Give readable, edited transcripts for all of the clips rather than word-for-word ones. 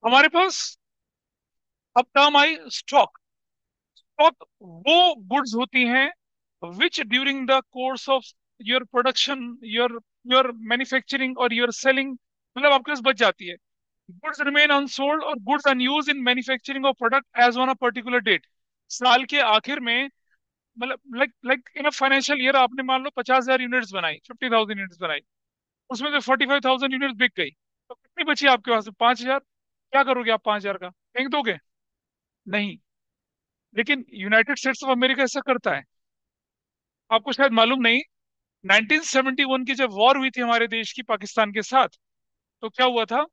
हमारे पास अब टर्म आई स्टॉक। स्टॉक वो गुड्स होती हैं which during the course of your production, your your manufacturing और योर सेलिंग, मतलब आपके पास बच जाती है। गुड्स रिमेन अनसोल्ड और goods unused in manufacturing of product as on a particular date. साल के आखिर में, मतलब like like in a financial year आपने मान लो 50,000 यूनिट्स बनाई, 50,000 यूनिट्स बनाई, उसमें से 45,000 यूनिट्स बिक गई, तो कितनी बची आपके पास? 5,000। क्या करोगे आप 5,000 का? फेंक दोगे? नहीं। लेकिन यूनाइटेड स्टेट्स ऑफ अमेरिका ऐसा करता है। आपको शायद मालूम नहीं, 1971 की जब वॉर हुई थी हमारे देश की पाकिस्तान के साथ, तो क्या हुआ था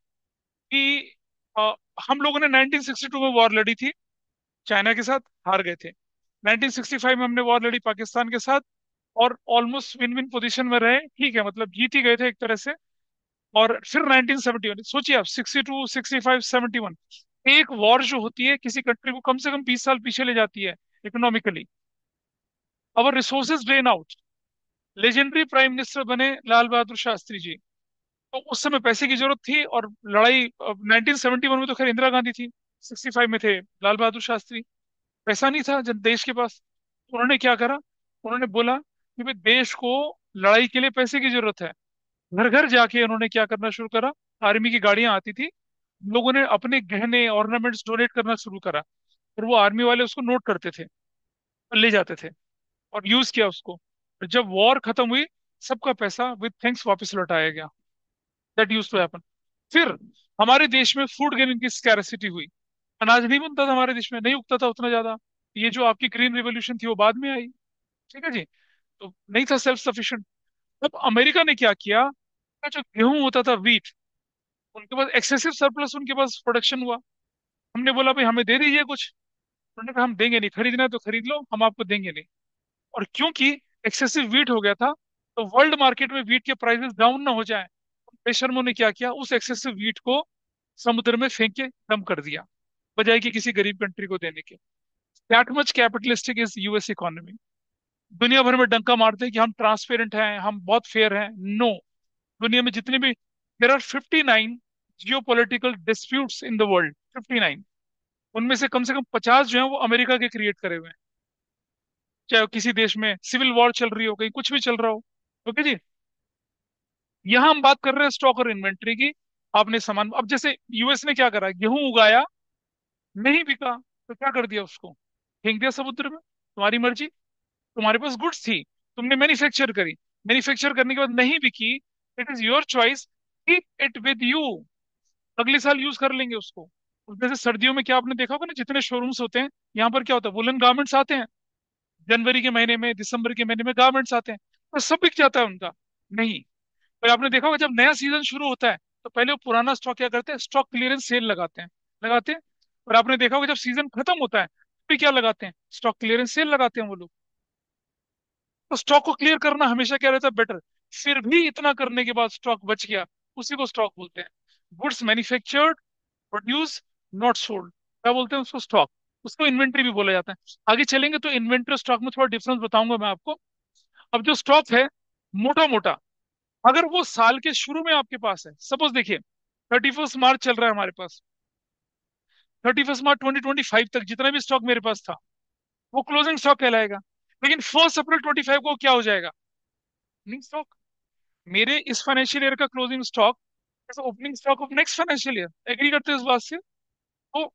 कि अ, हम लोगों ने 1962 में वॉर लड़ी थी चाइना के साथ, हार गए थे। 1965 में हमने वॉर लड़ी पाकिस्तान के साथ और ऑलमोस्ट विन विन पोजीशन में रहे, ठीक है, मतलब जीत ही गए थे एक तरह से। और फिर 1971, सोचिए आप, 62, 65, 71, एक वॉर जो होती है किसी कंट्री को कम से कम 20 साल पीछे ले जाती है economically. Our resources drain out. Legendary prime minister बने लाल बहादुर शास्त्री जी। तो उस समय पैसे की जरूरत थी और लड़ाई 1971 में तो खैर इंदिरा गांधी थी, 65 में थे लाल बहादुर शास्त्री। पैसा नहीं था जन देश के पास, तो उन्होंने क्या करा? उन्होंने बोला कि भाई देश को लड़ाई के लिए पैसे की जरूरत है। घर घर जाके उन्होंने क्या करना शुरू करा? आर्मी की गाड़ियां आती थी, लोगों ने अपने गहने ऑर्नामेंट्स डोनेट करना शुरू करा, और वो आर्मी वाले उसको नोट करते थे और ले जाते थे और यूज किया उसको। और जब वॉर खत्म हुई, सबका पैसा विद थैंक्स वापस लौटाया गया। That used to happen. फिर हमारे देश में फूड गेन की स्कैरसिटी हुई। अनाज नहीं बनता था हमारे देश में, नहीं उगता था उतना ज्यादा। ये जो आपकी ग्रीन रिवोल्यूशन थी वो बाद में आई, ठीक है जी। तो नहीं था सेल्फ सफिशिएंट। अब अमेरिका ने क्या किया? जो गेहूं होता था, वीट, उनके पास एक्सेसिव सरप्लस, उनके पास प्रोडक्शन हुआ। हमने बोला भाई हमें दे दीजिए कुछ। उन्होंने कहा हम देंगे नहीं, खरीदना है तो खरीद लो, हम आपको देंगे नहीं। और क्योंकि एक्सेसिव वीट हो गया था, तो वर्ल्ड मार्केट में वीट के प्राइसेस डाउन ना हो जाए, बेशर्मों ने क्या किया? उस एक्सेसिव वीट को समुद्र में फेंक के डंप कर दिया, बजाय कि किसी गरीब कंट्री को देने के। That much capitalistic is US economy. दुनिया भर में डंका मारते हैं कि हम ट्रांसपेरेंट हैं, हम बहुत फेयर हैं। नो। दुनिया में जितने भी, there are 59 geopolitical disputes in the world, 59। उनमें से कम 50 जो है वो अमेरिका के क्रिएट करे हुए हैं। चाहे वो किसी देश में सिविल वॉर चल रही हो, कहीं कुछ भी चल रहा हो। ओके जी। यहाँ हम बात कर रहे हैं स्टॉक और इन्वेंट्री की। आपने सामान, अब जैसे यूएस ने क्या करा, गेहूं उगाया, नहीं बिका, तो क्या कर दिया? उसको फेंक दिया समुद्र में। तुम्हारी मर्जी। तुम्हारे पास गुड्स थी, तुमने मैन्युफैक्चर करी, मैन्युफैक्चर करने के बाद नहीं बिकी, it is your choice, keep it with you, अगले साल यूज कर लेंगे उसको। जैसे सर्दियों में क्या आपने देखा होगा ना, जितने शोरूम्स होते हैं, यहाँ पर क्या होता है, वुलन गारमेंट्स आते हैं, जनवरी के महीने में, दिसंबर के महीने में गारमेंट्स आते हैं, तो सब बिक जाता है उनका। नहीं। पर आपने देखा होगा जब नया सीजन शुरू होता है, तो पहले वो पुराना स्टॉक क्या करते हैं? स्टॉक क्लियरेंस सेल लगाते हैं, लगाते हैं। और आपने देखा होगा जब सीजन खत्म होता है, फिर क्या लगाते हैं? स्टॉक क्लियरेंस सेल लगाते हैं वो लोग। तो स्टॉक को क्लियर करना हमेशा क्या रहता है? बेटर। फिर भी इतना करने के बाद स्टॉक बच गया, उसी को स्टॉक बोलते हैं। Goods manufactured, produce, not sold, क्या बोलते हैं उसको? स्टॉक। उसको इन्वेंट्री भी बोला जाता है। आगे चलेंगे तो इन्वेंट्री और स्टॉक में थोड़ा डिफरेंस बताऊंगा मैं आपको। अब जो स्टॉक है, मोटा मोटा, अगर वो साल के शुरू में आपके पास है, सपोज देखिए 31 मार्च चल रहा है हमारे पास, 31 मार्च 2025 तक जितना भी स्टॉक मेरे पास था, वो क्लोजिंग स्टॉक कहलाएगा। लेकिन 1 अप्रैल 25 को क्या हो जाएगा? Opening stock. मेरे इस फाइनेंशियल ईयर का closing stock opening stock of next financial year. Agree करते हो इस बात से? तो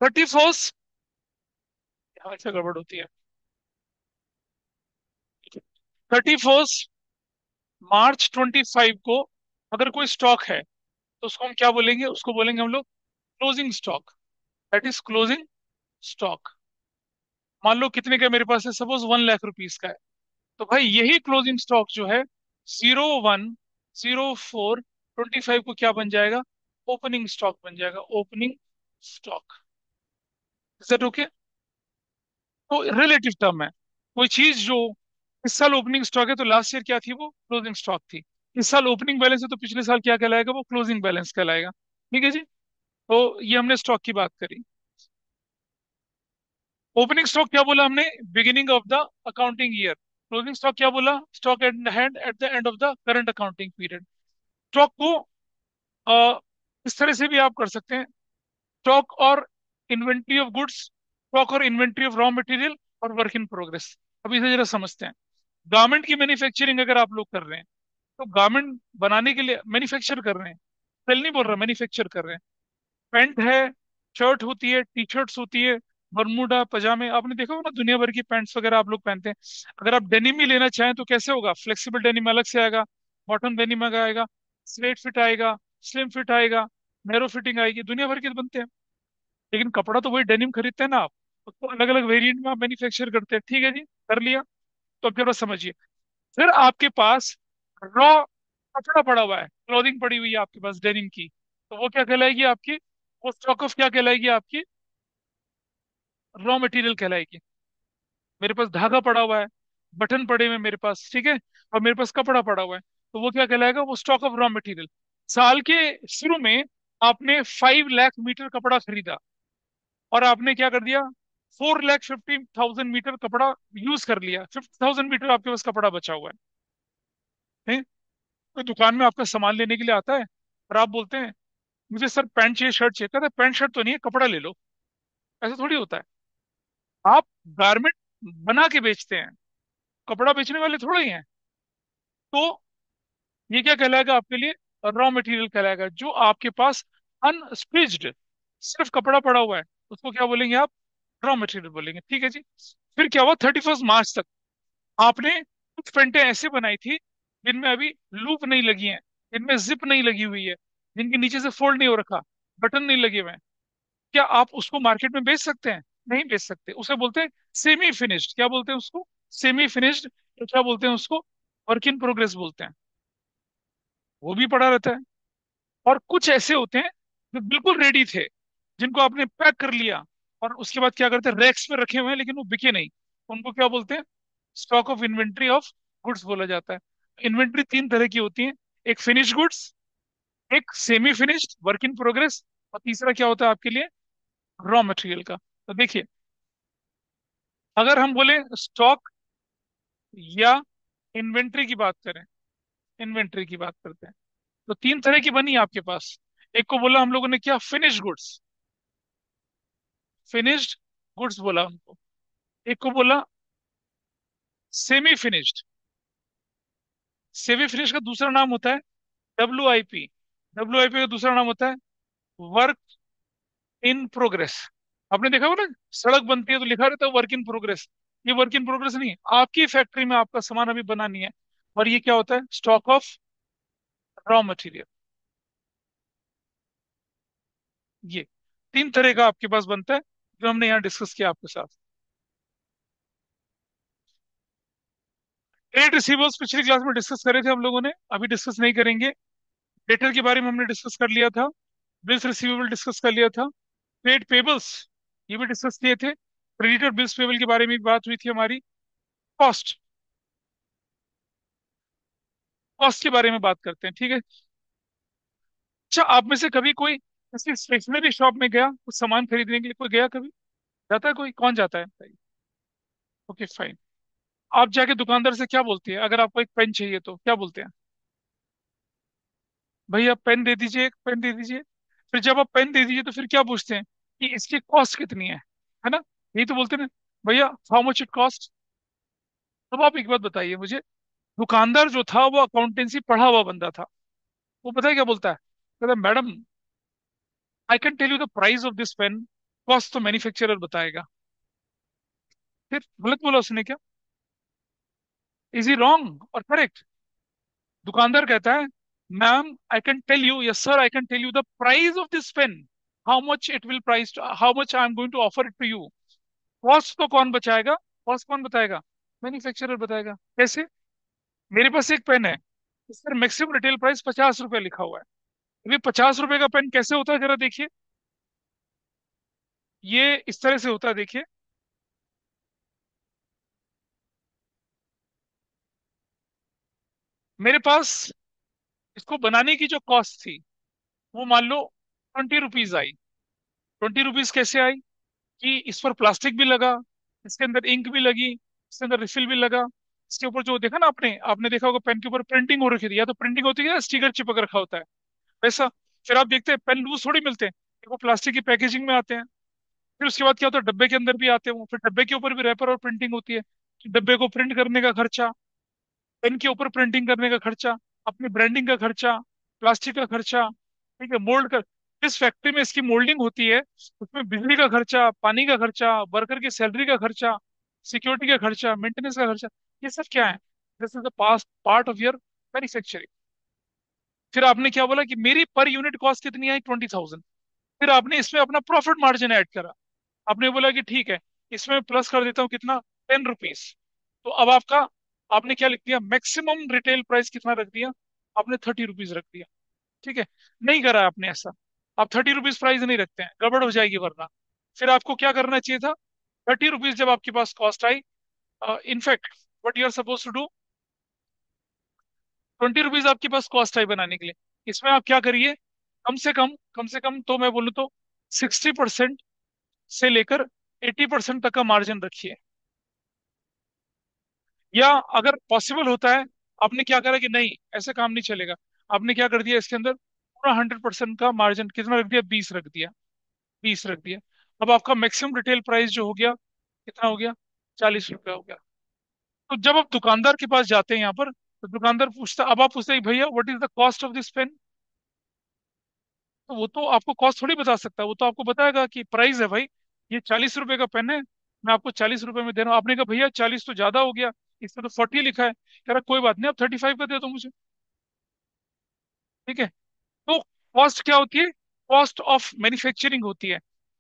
31, अच्छा गड़बड़ होती है। 31 मार्च 25 को अगर कोई स्टॉक है, तो उसको हम क्या बोलेंगे? उसको बोलेंगे हम लोग closing stock. That is closing stock. मान लो कितने का मेरे पास है, सपोज 1 लाख रुपीज का है, तो भाई यही क्लोजिंग स्टॉक जो है, 01/04/25 को क्या बन जाएगा? ओपनिंग स्टॉक बन जाएगा, opening stock. Is that okay? तो रिलेटिव टर्म है। कोई चीज जो इस साल ओपनिंग स्टॉक है, तो लास्ट ईयर क्या थी? वो क्लोजिंग स्टॉक थी। इस साल ओपनिंग बैलेंस है, तो पिछले साल क्या कहलाएगा? वो क्लोजिंग बैलेंस कहलाएगा। ठीक है जी। तो ये हमने स्टॉक की बात करी। ओपनिंग स्टॉक क्या बोला हमने? Beginning of the accounting year. Closing stock क्या बोला? Stock at hand at the end of the current accounting period. Stock को इस तरह से भी आप कर सकते हैं, स्टॉक और इन्वेंट्री ऑफ गुड्स, स्टॉक और इन्वेंट्री ऑफ रॉ मटेरियल, और वर्क इन प्रोग्रेस। अब इसे जरा समझते हैं। गारमेंट की मैन्युफैक्चरिंग अगर आप लोग कर रहे हैं, तो गारमेंट बनाने के लिए मैन्युफैक्चर कर रहे हैं, सेल नहीं बोल रहा, मैन्युफैक्चर कर रहे हैं। पैंट है, शर्ट होती है, टी शर्ट्स होती है, बरमूडा पजामे, आपने देखा होगा ना, दुनिया भर की पैंट्स वगैरह आप लोग पहनते हैं। अगर आप डेनिम ही लेना चाहें तो कैसे होगा? फ्लेक्सिबल डेनिम अलग से आएगा, बॉटम डेनिम अलग आएगा, स्ट्रेट फिट आएगा, स्लिम फिट आएगा, नैरो फिटिंग आएगी, दुनिया भर के तो बनते हैं। लेकिन कपड़ा तो वही डेनिम खरीदते हैं ना आप, उसको अलग अलग वेरिएंट में आप मैन्युफैक्चर करते हैं। ठीक है जी, कर लिया। तो अब जरा समझिए, फिर आपके पास रॉ कपड़ा पड़ा हुआ है, क्लोथिंग पड़ी हुई है आपके पास डेनिम की, तो वो क्या कहलाएगी आपकी? वो स्टॉक ऑफ क्या कहलाएगी आपकी? रॉ मटेरियल कहलाएगी। मेरे पास धागा पड़ा हुआ है, बटन पड़े हुए हैं मेरे पास, ठीक है, और मेरे पास कपड़ा पड़ा हुआ है, तो वो क्या कहलाएगा? वो स्टॉक ऑफ रॉ मटेरियल। साल के शुरू में आपने 5 लाख मीटर कपड़ा खरीदा, और आपने क्या कर दिया? 4,50,000 मीटर कपड़ा यूज कर लिया, 50,000 मीटर आपके पास कपड़ा बचा हुआ है। कोई दुकान में आपका सामान लेने के लिए आता है, और आप बोलते हैं मुझे सर पैंट चाहिए, शर्ट चाहिए, कहता है पैंट शर्ट तो नहीं है, कपड़ा ले लो। ऐसा थोड़ी होता है। आप गारमेंट बना के बेचते हैं, कपड़ा बेचने वाले थोड़ा ही हैं। तो ये क्या कहलाएगा आपके लिए? रॉ मटेरियल कहलाएगा। जो आपके पास अनस्टिच्ड सिर्फ कपड़ा पड़ा हुआ है, उसको क्या बोलेंगे आप? रॉ मटेरियल बोलेंगे। ठीक है जी। फिर क्या हुआ? 31 मार्च तक आपने कुछ पेंटें ऐसे बनाई थी जिनमें अभी लूप नहीं लगी है, जिनमें जिप नहीं लगी हुई है, जिनके नीचे से फोल्ड नहीं हो रखा, बटन नहीं लगे हुए हैं। क्या आप उसको मार्केट में बेच सकते हैं? नहीं बेच सकते। उसे बोलते हैं सेमी फिनिश्ड। क्या बोलते हैं उसको? Semi finished. तो क्या बोलते हैं उसको? वर्क इन प्रोग्रेस बोलते हैं। वो भी पड़ा रहता है। और कुछ ऐसे होते हैं जो बिल्कुल रेडी थे, जिनको आपने पैक कर लिया, और उसके बाद क्या करते हैं? रैक्स में रखे हुए हैं लेकिन वो बिके नहीं, उनको क्या बोलते हैं? Stock of inventory of goods बोला जाता है। इन्वेंट्री 3 तरह की होती है, एक फिनिश गुड्स, एक semi finished work in progress, और तीसरा क्या होता है आपके लिए? रॉ मटेरियल का। तो देखिए, अगर हम बोले स्टॉक या इन्वेंट्री की बात करें, इन्वेंट्री की बात करते हैं, तो 3 तरह की बनी आपके पास। एक को बोला हम लोगों ने क्या? फिनिश गुड्स, फिनिश्ड गुड्स बोला उनको। एक को बोला सेमी फिनिश्ड। सेमी फिनिश का दूसरा नाम होता है WIP। WIP का दूसरा नाम होता है वर्क इन प्रोग्रेस। आपने देखा होगा ना, सड़क बनती है तो लिखा रहता है वर्क इन प्रोग्रेस। ये वर्क इन प्रोग्रेस नहीं है, आपकी फैक्ट्री में आपका सामान अभी बना नहीं है, और ये क्या होता है? Stock of raw material. ये 3 तरह का आपके पास बनता है, जो हमने यहाँ डिस्कस किया आपके साथ। ट्रेड रिसीवर्स पिछली क्लास में डिस्कस करे थे हम लोगों ने, अभी डिस्कस नहीं करेंगे। डेटर के बारे में हमने डिस्कस कर लिया था, बिल्स रिसीवेबल डिस्कस कर लिया था, ट्रेड पेबल्स ये भी डिस्कस किए थे, क्रेडिटर बिल्स पेबल के बारे में भी बात हुई थी हमारी। कॉस्ट, कॉस्ट के बारे में बात करते हैं, ठीक है। अच्छा, आप में से कभी कोई किसी स्टेशनरी शॉप में गया कुछ सामान खरीदने के लिए? कोई गया कभी? जाता है कोई? कौन जाता है? Okay fine. आप जाके दुकानदार से क्या बोलते हैं अगर आपको एक पेन चाहिए तो क्या बोलते हैं? भैया पेन दे दीजिए, एक पेन दे दीजिए। फिर जब आप पेन दे दीजिए तो फिर क्या पूछते हैं कि इसकी कॉस्ट कितनी है ना? यही तो बोलते हैं ना, भैया हाउ मच इट कॉस्ट। अब आप एक बात बताइए मुझे, दुकानदार जो था वो अकाउंटेंसी पढ़ा हुआ बंदा था, वो पता है क्या बोलता है? कहता है madam I can tell you the price of this pen, cost तो मैन्युफैक्चरर बताएगा। फिर गलत बोला उसने क्या? इज ही रॉन्ग और करेक्ट? दुकानदार कहता है ma'am I can tell you, yes sir I can tell you the price of this pen, how much it will price, how much I am going to offer it to you. Cost तो कौन बचाएगा? Cost कौन बताएगा? Manufacturer बताएगा। कैसे? मेरे पास एक pen है, इस पर मैक्सिमम रिटेल प्राइस 50 रुपए लिखा हुआ है। अभी 50 रुपए का पेन कैसे होता है जरा देखिए। ये इस तरह से होता है, देखिए। मेरे पास इसको बनाने की जो कॉस्ट थी, वो मान लो 20 रुपीज आई। 20 रुपीज कैसे आई? कि इस पर प्लास्टिक भी लगा, इसके अंदर इंक भी लगी, इसके अंदर रिफिल भी लगा, इसके ऊपर जो देखा ना आपने आपने देखा होगा पेन के ऊपर प्रिंटिंग हो रखी थी, या तो प्रिंटिंग होती है या स्टिकर चिपक रखा होता है वैसा। फिर आप देखते हैं पेन लूज थोड़ी मिलते हैं, वो प्लास्टिक की पैकेजिंग में आते हैं। फिर उसके बाद क्या होता है, डब्बे के अंदर भी आते हैं वो, फिर डब्बे के ऊपर भी रैपर और प्रिंटिंग होती है। डब्बे को प्रिंट करने का खर्चा, पेन के ऊपर प्रिंटिंग करने का खर्चा, अपनी ब्रांडिंग का खर्चा, प्लास्टिक का खर्चा, ठीक है, मोल्ड कर, जिस फैक्ट्री में इसकी मोल्डिंग होती है उसमें बिजली का खर्चा, पानी का खर्चा, वर्कर की सैलरी का खर्चा, सिक्योरिटी का खर्चा, मेंटेनेंस का खर्चा, ये सब क्या है, this is the past part of your manufacturing. फिर आपने क्या बोला कि मेरी पर यूनिट कॉस्ट कितनी आई, 20,000। फिर आपने इसमें अपना प्रॉफिट मार्जिन ऐड करा। आपने बोला कि ठीक है, इसमें प्लस कर देता हूँ कितना, 10 रुपीज। तो अब आपका, आपने क्या लिख दिया, मैक्सिमम रिटेल प्राइस कितना रख दिया, आपने 30 रुपीज रख दिया। ठीक है, नहीं करा आपने ऐसा। आप 30 रुपीज प्राइस नहीं रखते हैं, गड़बड़ हो जाएगी वरना। फिर आपको क्या करना चाहिए था, 30 रुपीज जब आपके पास कॉस्ट आई, in fact what you are suppose to do, 20 rupees आपके पास कॉस्ट आई बनाने के लिए, इसमें आप क्या करिए, कम से कम तो मैं बोलूँ तो 60% से लेकर 80% तक का मार्जिन रखिए। या अगर पॉसिबल होता है, आपने क्या करा कि नहीं ऐसे काम नहीं चलेगा, आपने क्या कर दिया इसके अंदर, पूरा 100% का मार्जिन कितना रख दिया, 20 रख दिया। 20 रख दिया। अब आपका मैक्सिमम रिटेल प्राइस जो हो गया कितना हो गया, 40 रुपया हो गया। तो जब आप दुकानदार के पास जाते हैं यहाँ पर, तो दुकानदार पूछता, अब आप पूछते हैं भैया what is the cost of this pen, तो वो तो आपको कॉस्ट थोड़ी बता सकता है, वो तो आपको बताएगा कि प्राइस है भाई, ये 40 रुपए का पेन है, मैं आपको 40 रुपए में दे रहा हूँ। आपने कहा भैया 40 तो ज्यादा हो गया, इसमें तो 40 लिखा है, कह रहा कोई बात नहीं आप 35 का दे दो मुझे। ठीक है। तो कॉस्ट क्या होती है, कॉस्ट ऑफ मैन्युफैक्चरिंग होती है,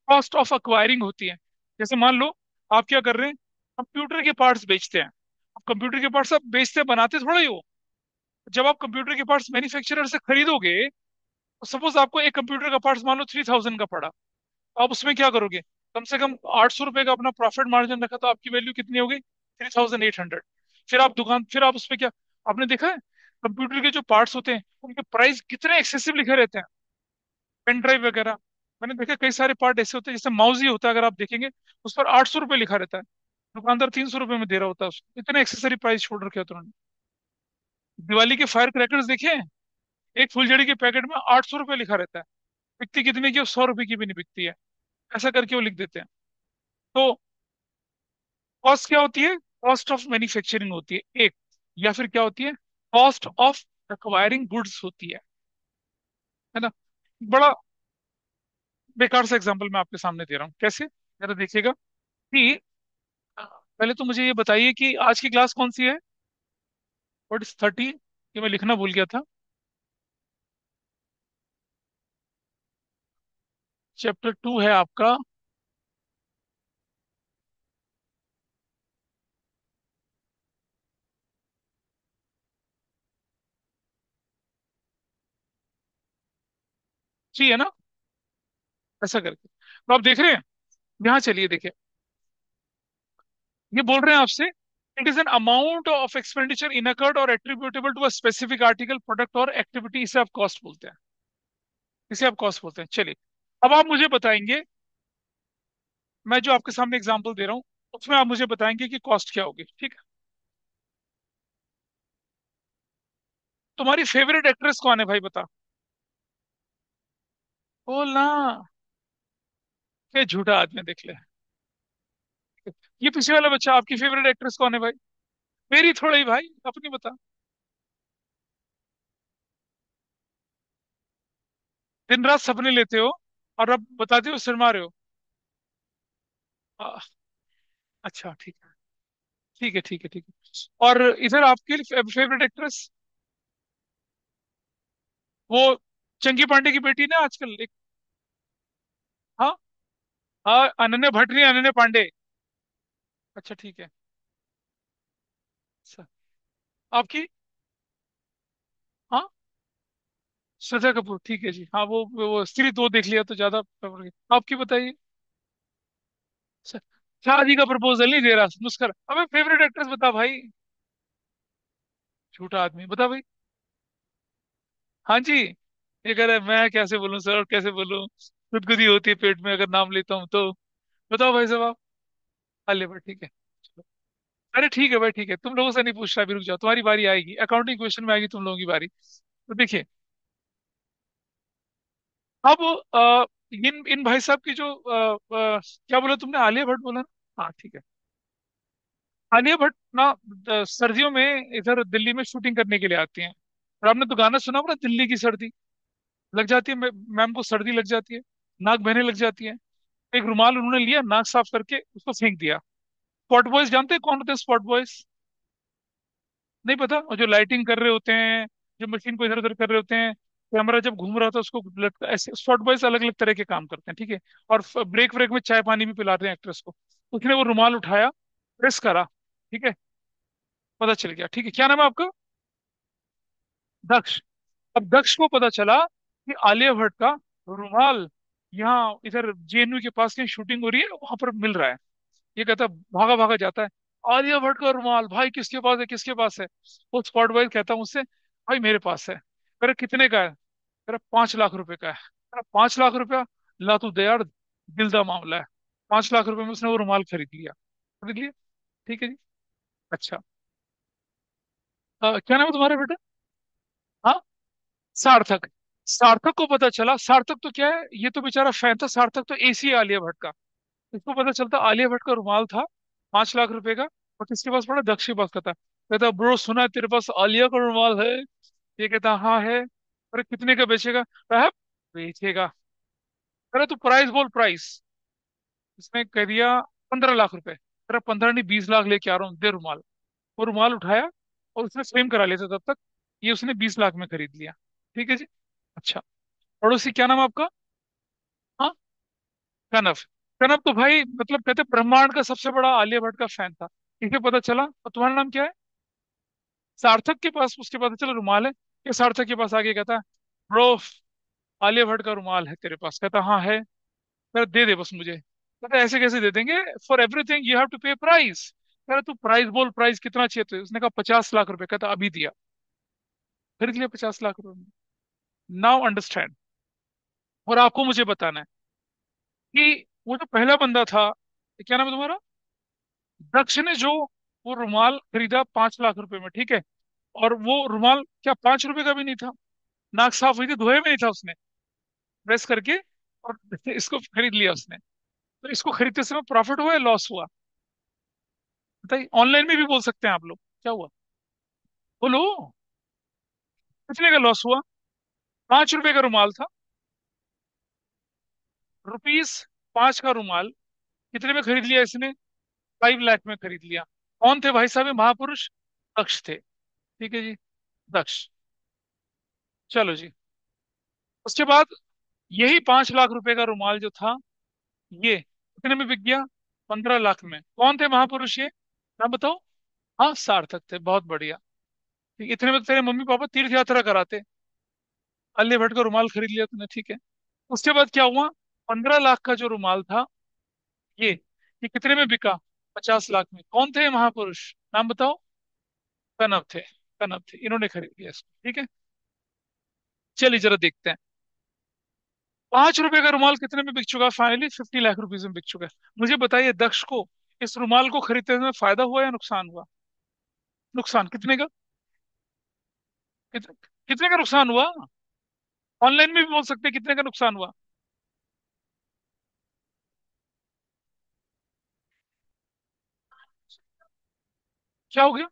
कॉस्ट ऑफ अक्वायरिंग होती है। जैसे मान लो आप क्या कर रहे हैं, कंप्यूटर के पार्ट्स बेचते हैं। अब कंप्यूटर के पार्ट्स आप बेचते बनाते थोड़ा ही हो। जब आप कंप्यूटर के पार्ट्स मैन्युफैक्चरर से खरीदोगे, तो सपोज आपको एक कंप्यूटर का पार्ट्स मान लो 3,000 का पड़ा, तो आप उसमें क्या करोगे, कम से कम 800 रुपए का अपना प्रॉफिट मार्जिन रखा, तो आपकी वैल्यू कितनी हो गई, 3,800। फिर आप दुकान, फिर आप उसमें क्या, आपने देखा है कंप्यूटर के जो पार्ट्स होते हैं उनके प्राइस कितने एक्सेसिव लिखे रहते हैं, पेन ड्राइव वगैरह। मैंने देखा कई सारे पार्ट ऐसे होते हैं, जैसे माउस ही होता है, अगर आप देखेंगे उस पर 800 रुपये लिखा रहता है, दुकानदार 300 रुपये में दे रहा होता है उसको, इतने एक्सेसरी प्राइस छोड़ रखे होते हैं उन्होंने। दिवाली के फायर क्रैकर्स देखे हैं, एक फुलझड़ी के पैकेट में 800 रुपये लिखा रहता है, बिकती कितने की, 100 रुपए की भी नहीं बिकती है, ऐसा करके वो लिख देते हैं। तो कॉस्ट क्या होती है, कॉस्ट ऑफ मैन्युफैक्चरिंग होती है एक, या फिर क्या होती है, कॉस्ट ऑफ एक्वायरिंग गुड्स होती है ना। बड़ा बेकार सा एग्जांपल मैं आपके सामने दे रहा हूँ, कैसे, जरा देखिएगा कि पहले तो मुझे ये बताइए कि आज की क्लास कौन सी है, व्हाट इज 30, ये मैं लिखना भूल गया था। चैप्टर 2 है आपका, सी है ना, ऐसा करके तो आप देख रहे हैं, यहाँ चलिए देखिए, ये बोल रहे हैं आपसे, it is an amount of expenditure incurred और attributable to a specific article, product और एक्टिविटी, इसे आप कॉस्ट बोलते हैं, इसे आप कॉस्ट बोलते हैं। चलिए, अब आप मुझे बताएंगे, मैं जो आपके सामने एग्जांपल दे रहा हूँ उसमें आप मुझे बताएंगे कि कॉस्ट क्या होगी, ठीक है। तुम्हारी फेवरेट एक्ट्रेस कौन है भाई, बता, बोलना, ये झूठा आदमी देख ले। ये पीछे वाला बच्चा, आपकी फेवरेट एक्ट्रेस कौन है भाई, मेरी थोड़ा ही भाई, अपनी बता। दिन रात सपने लेते हो और अब बताते हो शर्मा रहे हो। आ, अच्छा ठीक है, ठीक है, ठीक है, ठीक है। और इधर आपकी फेवरेट एक्ट्रेस, वो चंकी पांडे की बेटी ना आजकल एक, हाँ, हाँ, अनन्या भट्ट नहीं, अनन्या पांडे। अच्छा ठीक है। अच्छा, आपकी, हाँ, श्रद्धा कपूर, ठीक है जी, हाँ, वो स्त्री 2 देख लिया तो ज्यादा cover गया। आपकी बताइए। अच्छा, शादी का प्रपोजल नहीं दे रहा, मुस्कर, अबे फेवरेट एक्ट्रेस बता भाई, झूठा आदमी, बता भाई। हाँ जी, ये कह रहा है मैं कैसे बोलूं सर, कैसे बोलूं, गुदगुदी होती है पेट में अगर नाम लेता हूँ तो। बताओ भाई साहब आप, हाँ लेबर, ठीक है, चलो। अरे ठीक है भाई, ठीक है, तुम लोगों से नहीं पूछ रहा, अभी रुक जाओ, तुम्हारी बारी आएगी, अकाउंटिंग क्वेश्चन में आएगी तुम लोगों की बारी। तो देखिए, अब इन इन भाई साहब की जो क्या बोला तुमने, आलिया भट्ट बोला ना? हाँ ठीक है। आलिया भट्ट ना सर्दियों में इधर दिल्ली में शूटिंग करने के लिए आती हैं। और आपने तो गाना सुना होगा ना, दिल्ली की सर्दी लग जाती है, मैम को सर्दी लग जाती है, नाक बहने लग जाती है। एक रुमाल उन्होंने लिया, नाक साफ करके उसको फेंक दिया। स्पॉट बॉयज जानते हैं कौन होते हैं स्पॉट बॉयज? नहीं पता? और जो लाइटिंग कर रहे होते हैं, जो मशीन को इधर उधर कर रहे होते हैं, कैमरा जब घूम रहा था उसको ऐसे स्पॉट बॉयज अलग अलग तरह के काम करते हैं, ठीक है। और ब्रेक ब्रेक में चाय पानी भी पिलाते हैं एक्ट्रेस को। उसने वो रुमाल उठाया, प्रेस करा, ठीक है, पता चल गया, ठीक है। क्या नाम है आपका? दक्ष। अब दक्ष को पता चला कि आलिया भट्ट का रुमाल यहाँ इधर जेएनयू के पास कहीं शूटिंग हो रही है, वहां पर मिल रहा है। ये कहता, भागा भागा जाता है, आलिया भट्ट का रुमाल भाई किसके पास है, किसके पास है? वो स्पॉट बॉय कहता मुझसे, भाई मेरे पास है। कह रहा कितने का है? कह रहा 5 लाख रुपए का है। कह रहा 5 लाख रुपया? ला तू दे यार, दिल का मामला है। 5 लाख रुपए में उसने वो रुमाल खरीद लिया। खरीद लिया, ठीक है जी। अच्छा, क्या नाम है तुम्हारे बेटा? हाँ, सार्थक। सार्थक को पता चला, सार्थक तो क्या है, ये तो बेचारा फैन था, सार्थक तो एसी आलिया भट्ट का। इसको पता चलता आलिया भट्ट का रुमाल था 5 लाख रुपए का, और किसके पास पड़ा? दक्ष के पास का था। कहता ब्रो सुना है तेरे पास आलिया का रुमाल है? ये कहता हाँ है। अरे कितने का बेचेगा? कहा, बेचेगा। अरे तू प्राइस बोल, प्राइस। इसने कह दिया 15 लाख रुपए। अरे 15 नहीं, 20 लाख लेके आ रहा हूँ, दे रुमाल। वो रुमाल उठाया और उसने फ्रेम करा लिया था तब तक। ये उसने 20 लाख में खरीद लिया, ठीक है जी। अच्छा, पड़ोसी क्या नाम है आपका? हाँ, कनव। कनव तो भाई मतलब कहते ब्रह्मांड का सबसे बड़ा आलिया भट्ट का फैन था। इसे पता चला, और तुम्हारा नाम क्या है? सार्थक के पास उसके पता चला रुमाल है। ये सार्थक के पास आगे कहता है, ब्रो आलिया भट्ट का रुमाल है तेरे पास? कहता हाँ है। कहता दे दे बस मुझे। कहता ऐसे कैसे दे देंगे, for everything you have to pay price. कह रहा तू प्राइस बोल, प्राइस कितना चाहिए तुझे? उसने कहा 50 लाख रुपए। कहता अभी दिया, खरीद लिया 50 लाख रुपए में। Now understand. और आपको मुझे बताना है कि वो जो पहला बंदा था, क्या नाम है तुम्हारा? दक्ष ने जो वो रुमाल खरीदा 5 लाख रुपए में, ठीक है, और वो रुमाल क्या 5 रुपए का भी नहीं था? नाक साफ हुई थी, धोए में नहीं था उसने, प्रेस करके और इसको खरीद लिया उसने। तो इसको खरीदते समय प्रॉफिट हुआ या लॉस हुआ? बताइए, ऑनलाइन में भी बोल सकते हैं आप लोग, क्या हुआ? बोलो, कितने का लॉस हुआ? 5 रुपए का रुमाल था, ₹5 का रुमाल कितने में खरीद लिया इसने? 5 लाख में खरीद लिया। कौन थे भाई साहब ये महापुरुष? दक्ष थे, ठीक है जी, दक्ष। चलो जी, उसके बाद यही 5 लाख रुपए का रुमाल जो था, ये कितने में बिक गया? 15 लाख में। कौन थे महापुरुष ये, नाम बताओ? हाँ, सार्थक थे, बहुत बढ़िया। ठीक, इतने में तो तेरे मम्मी पापा तीर्थ यात्रा कराते। अल्ले भट्ट का रुमाल खरीद लिया तूने, ठीक है। उसके बाद क्या हुआ? 15 लाख का जो रुमाल था, ये कितने में बिका? 50 लाख में। कौन थे ये महापुरुष, नाम बताओ? कनव थे, कनव थे, इन्होंने खरीद लिया इसको, ठीक है। चलिए जरा देखते हैं, 5 रुपए का रुमाल कितने में बिक चुका है? फाइनली 50 लाख रुपीज में बिक चुका है। मुझे बताइए, दक्ष को इस रुमाल को खरीदते में फायदा हुआ या नुकसान हुआ? नुकसान कितने का? कितने का नुकसान हुआ? ऑनलाइन में भी बोल सकते हैं कितने का नुकसान हुआ। क्या हो गया?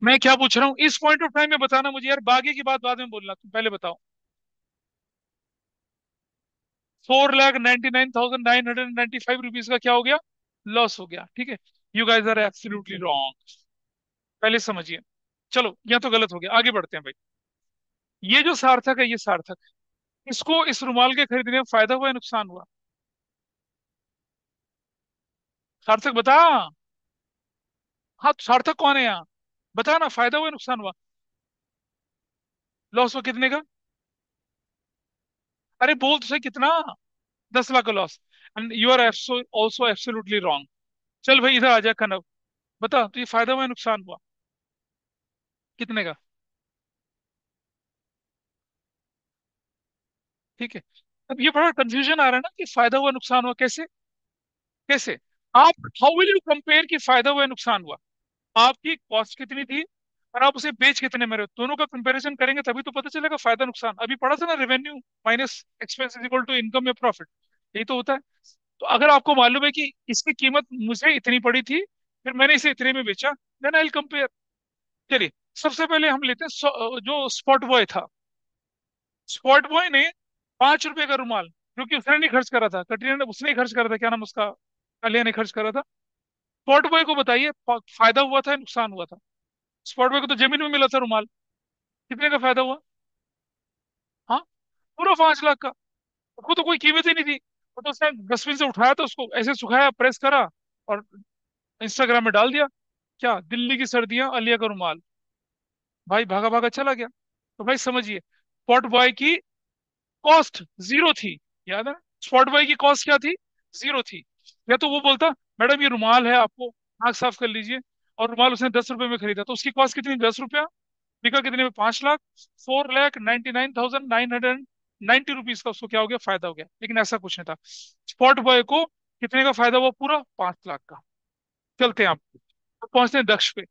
मैं क्या पूछ रहा हूँ इस पॉइंट ऑफ टाइम में बताना मुझे यार, बाकी की बात बाद में बोलना, तुम पहले बताओ। 4,99,995 रुपीज का क्या हो गया? लॉस हो गया, ठीक है। You guys are absolutely wrong, पहले समझिए। चलो, यह तो गलत हो गया, आगे बढ़ते हैं भाई। ये जो सार्थक है, ये सार्थक, इसको इस रुमाल के खरीदने में फायदा हुआ या नुकसान हुआ? सार्थक बता। हाँ, तो सार्थक कौन है यहाँ? बता ना, फायदा हुआ या नुकसान हुआ? लॉस हुआ कितने का? अरे बोल तो सही कितना? 10 लाख का loss. And you are also absolutely wrong. चल भाई, इधर आ जा कनव, बता तो ये फायदा हुआ या नुकसान हुआ? कितने का? ठीक है, अब ये बड़ा कंफ्यूजन आ रहा है ना कि फायदा हुआ नुकसान हुआ, कैसे? कैसे आप, हाउ विल यू कंपेयर कि फायदा हुआ या नुकसान हुआ? आपकी कॉस्ट कितनी थी और आप उसे बेच कितने में रहे हो, दोनों का कंपैरिजन करेंगे तभी तो पता चलेगा फायदा नुकसान। अभी पढ़ा था ना, revenue minus expense is equal to income या प्रॉफिट, यही तो होता है। तो अगर आपको मालूम है कि इसकी कीमत मुझे इतनी पड़ी थी, फिर मैंने इसे इतने में बेचा, देन आई विल कंपेयर। चलिए, सबसे पहले हम लेते हैं जो स्पॉट बॉय था। स्पॉट बॉय ने 5 रुपए का रुमाल, जो कि उसने नहीं खर्च करा था, कटरीना ने उसने ही खर्च करा था, क्या नाम उसका, आलिया ने खर्च करा था। स्पॉट बॉय को बताइए फायदा हुआ था या नुकसान हुआ था? स्पॉट बॉय को तो जमीन में मिला था रुमाल, कितने का फायदा हुआ? हाँ, पूरा 5 लाख का। उसको तो कोई कीमत ही नहीं थी, वो तो उसने डस्टबिन से उठाया था, उसको ऐसे सुखाया, प्रेस करा और इंस्टाग्राम में डाल दिया। क्या दिल्ली की सर्दियां, आलिया का रुमाल, भाई भागा भागा चला गया। तो भाई समझिए, स्पॉट बॉय की कॉस्ट जीरो थी, याद है? स्पॉट बॉय की कॉस्ट क्या थी? जीरो थी। या तो वो बोलता, मैडम ये रुमाल है, आपको आंख साफ कर लीजिए, और रुमाल उसने 10 रुपए में खरीदा, तो उसकी कॉस्ट कितनी? 10 रुपया। बिका कितने में? 5 लाख। 4,99,990 रुपीज का उसको क्या हो गया? फायदा हो गया। लेकिन ऐसा कुछ नहीं था, स्पॉट बॉय को कितने का फायदा हुआ? पूरा 5 लाख का। चलते हैं आप, तो पहुंचते हैं दक्ष पे।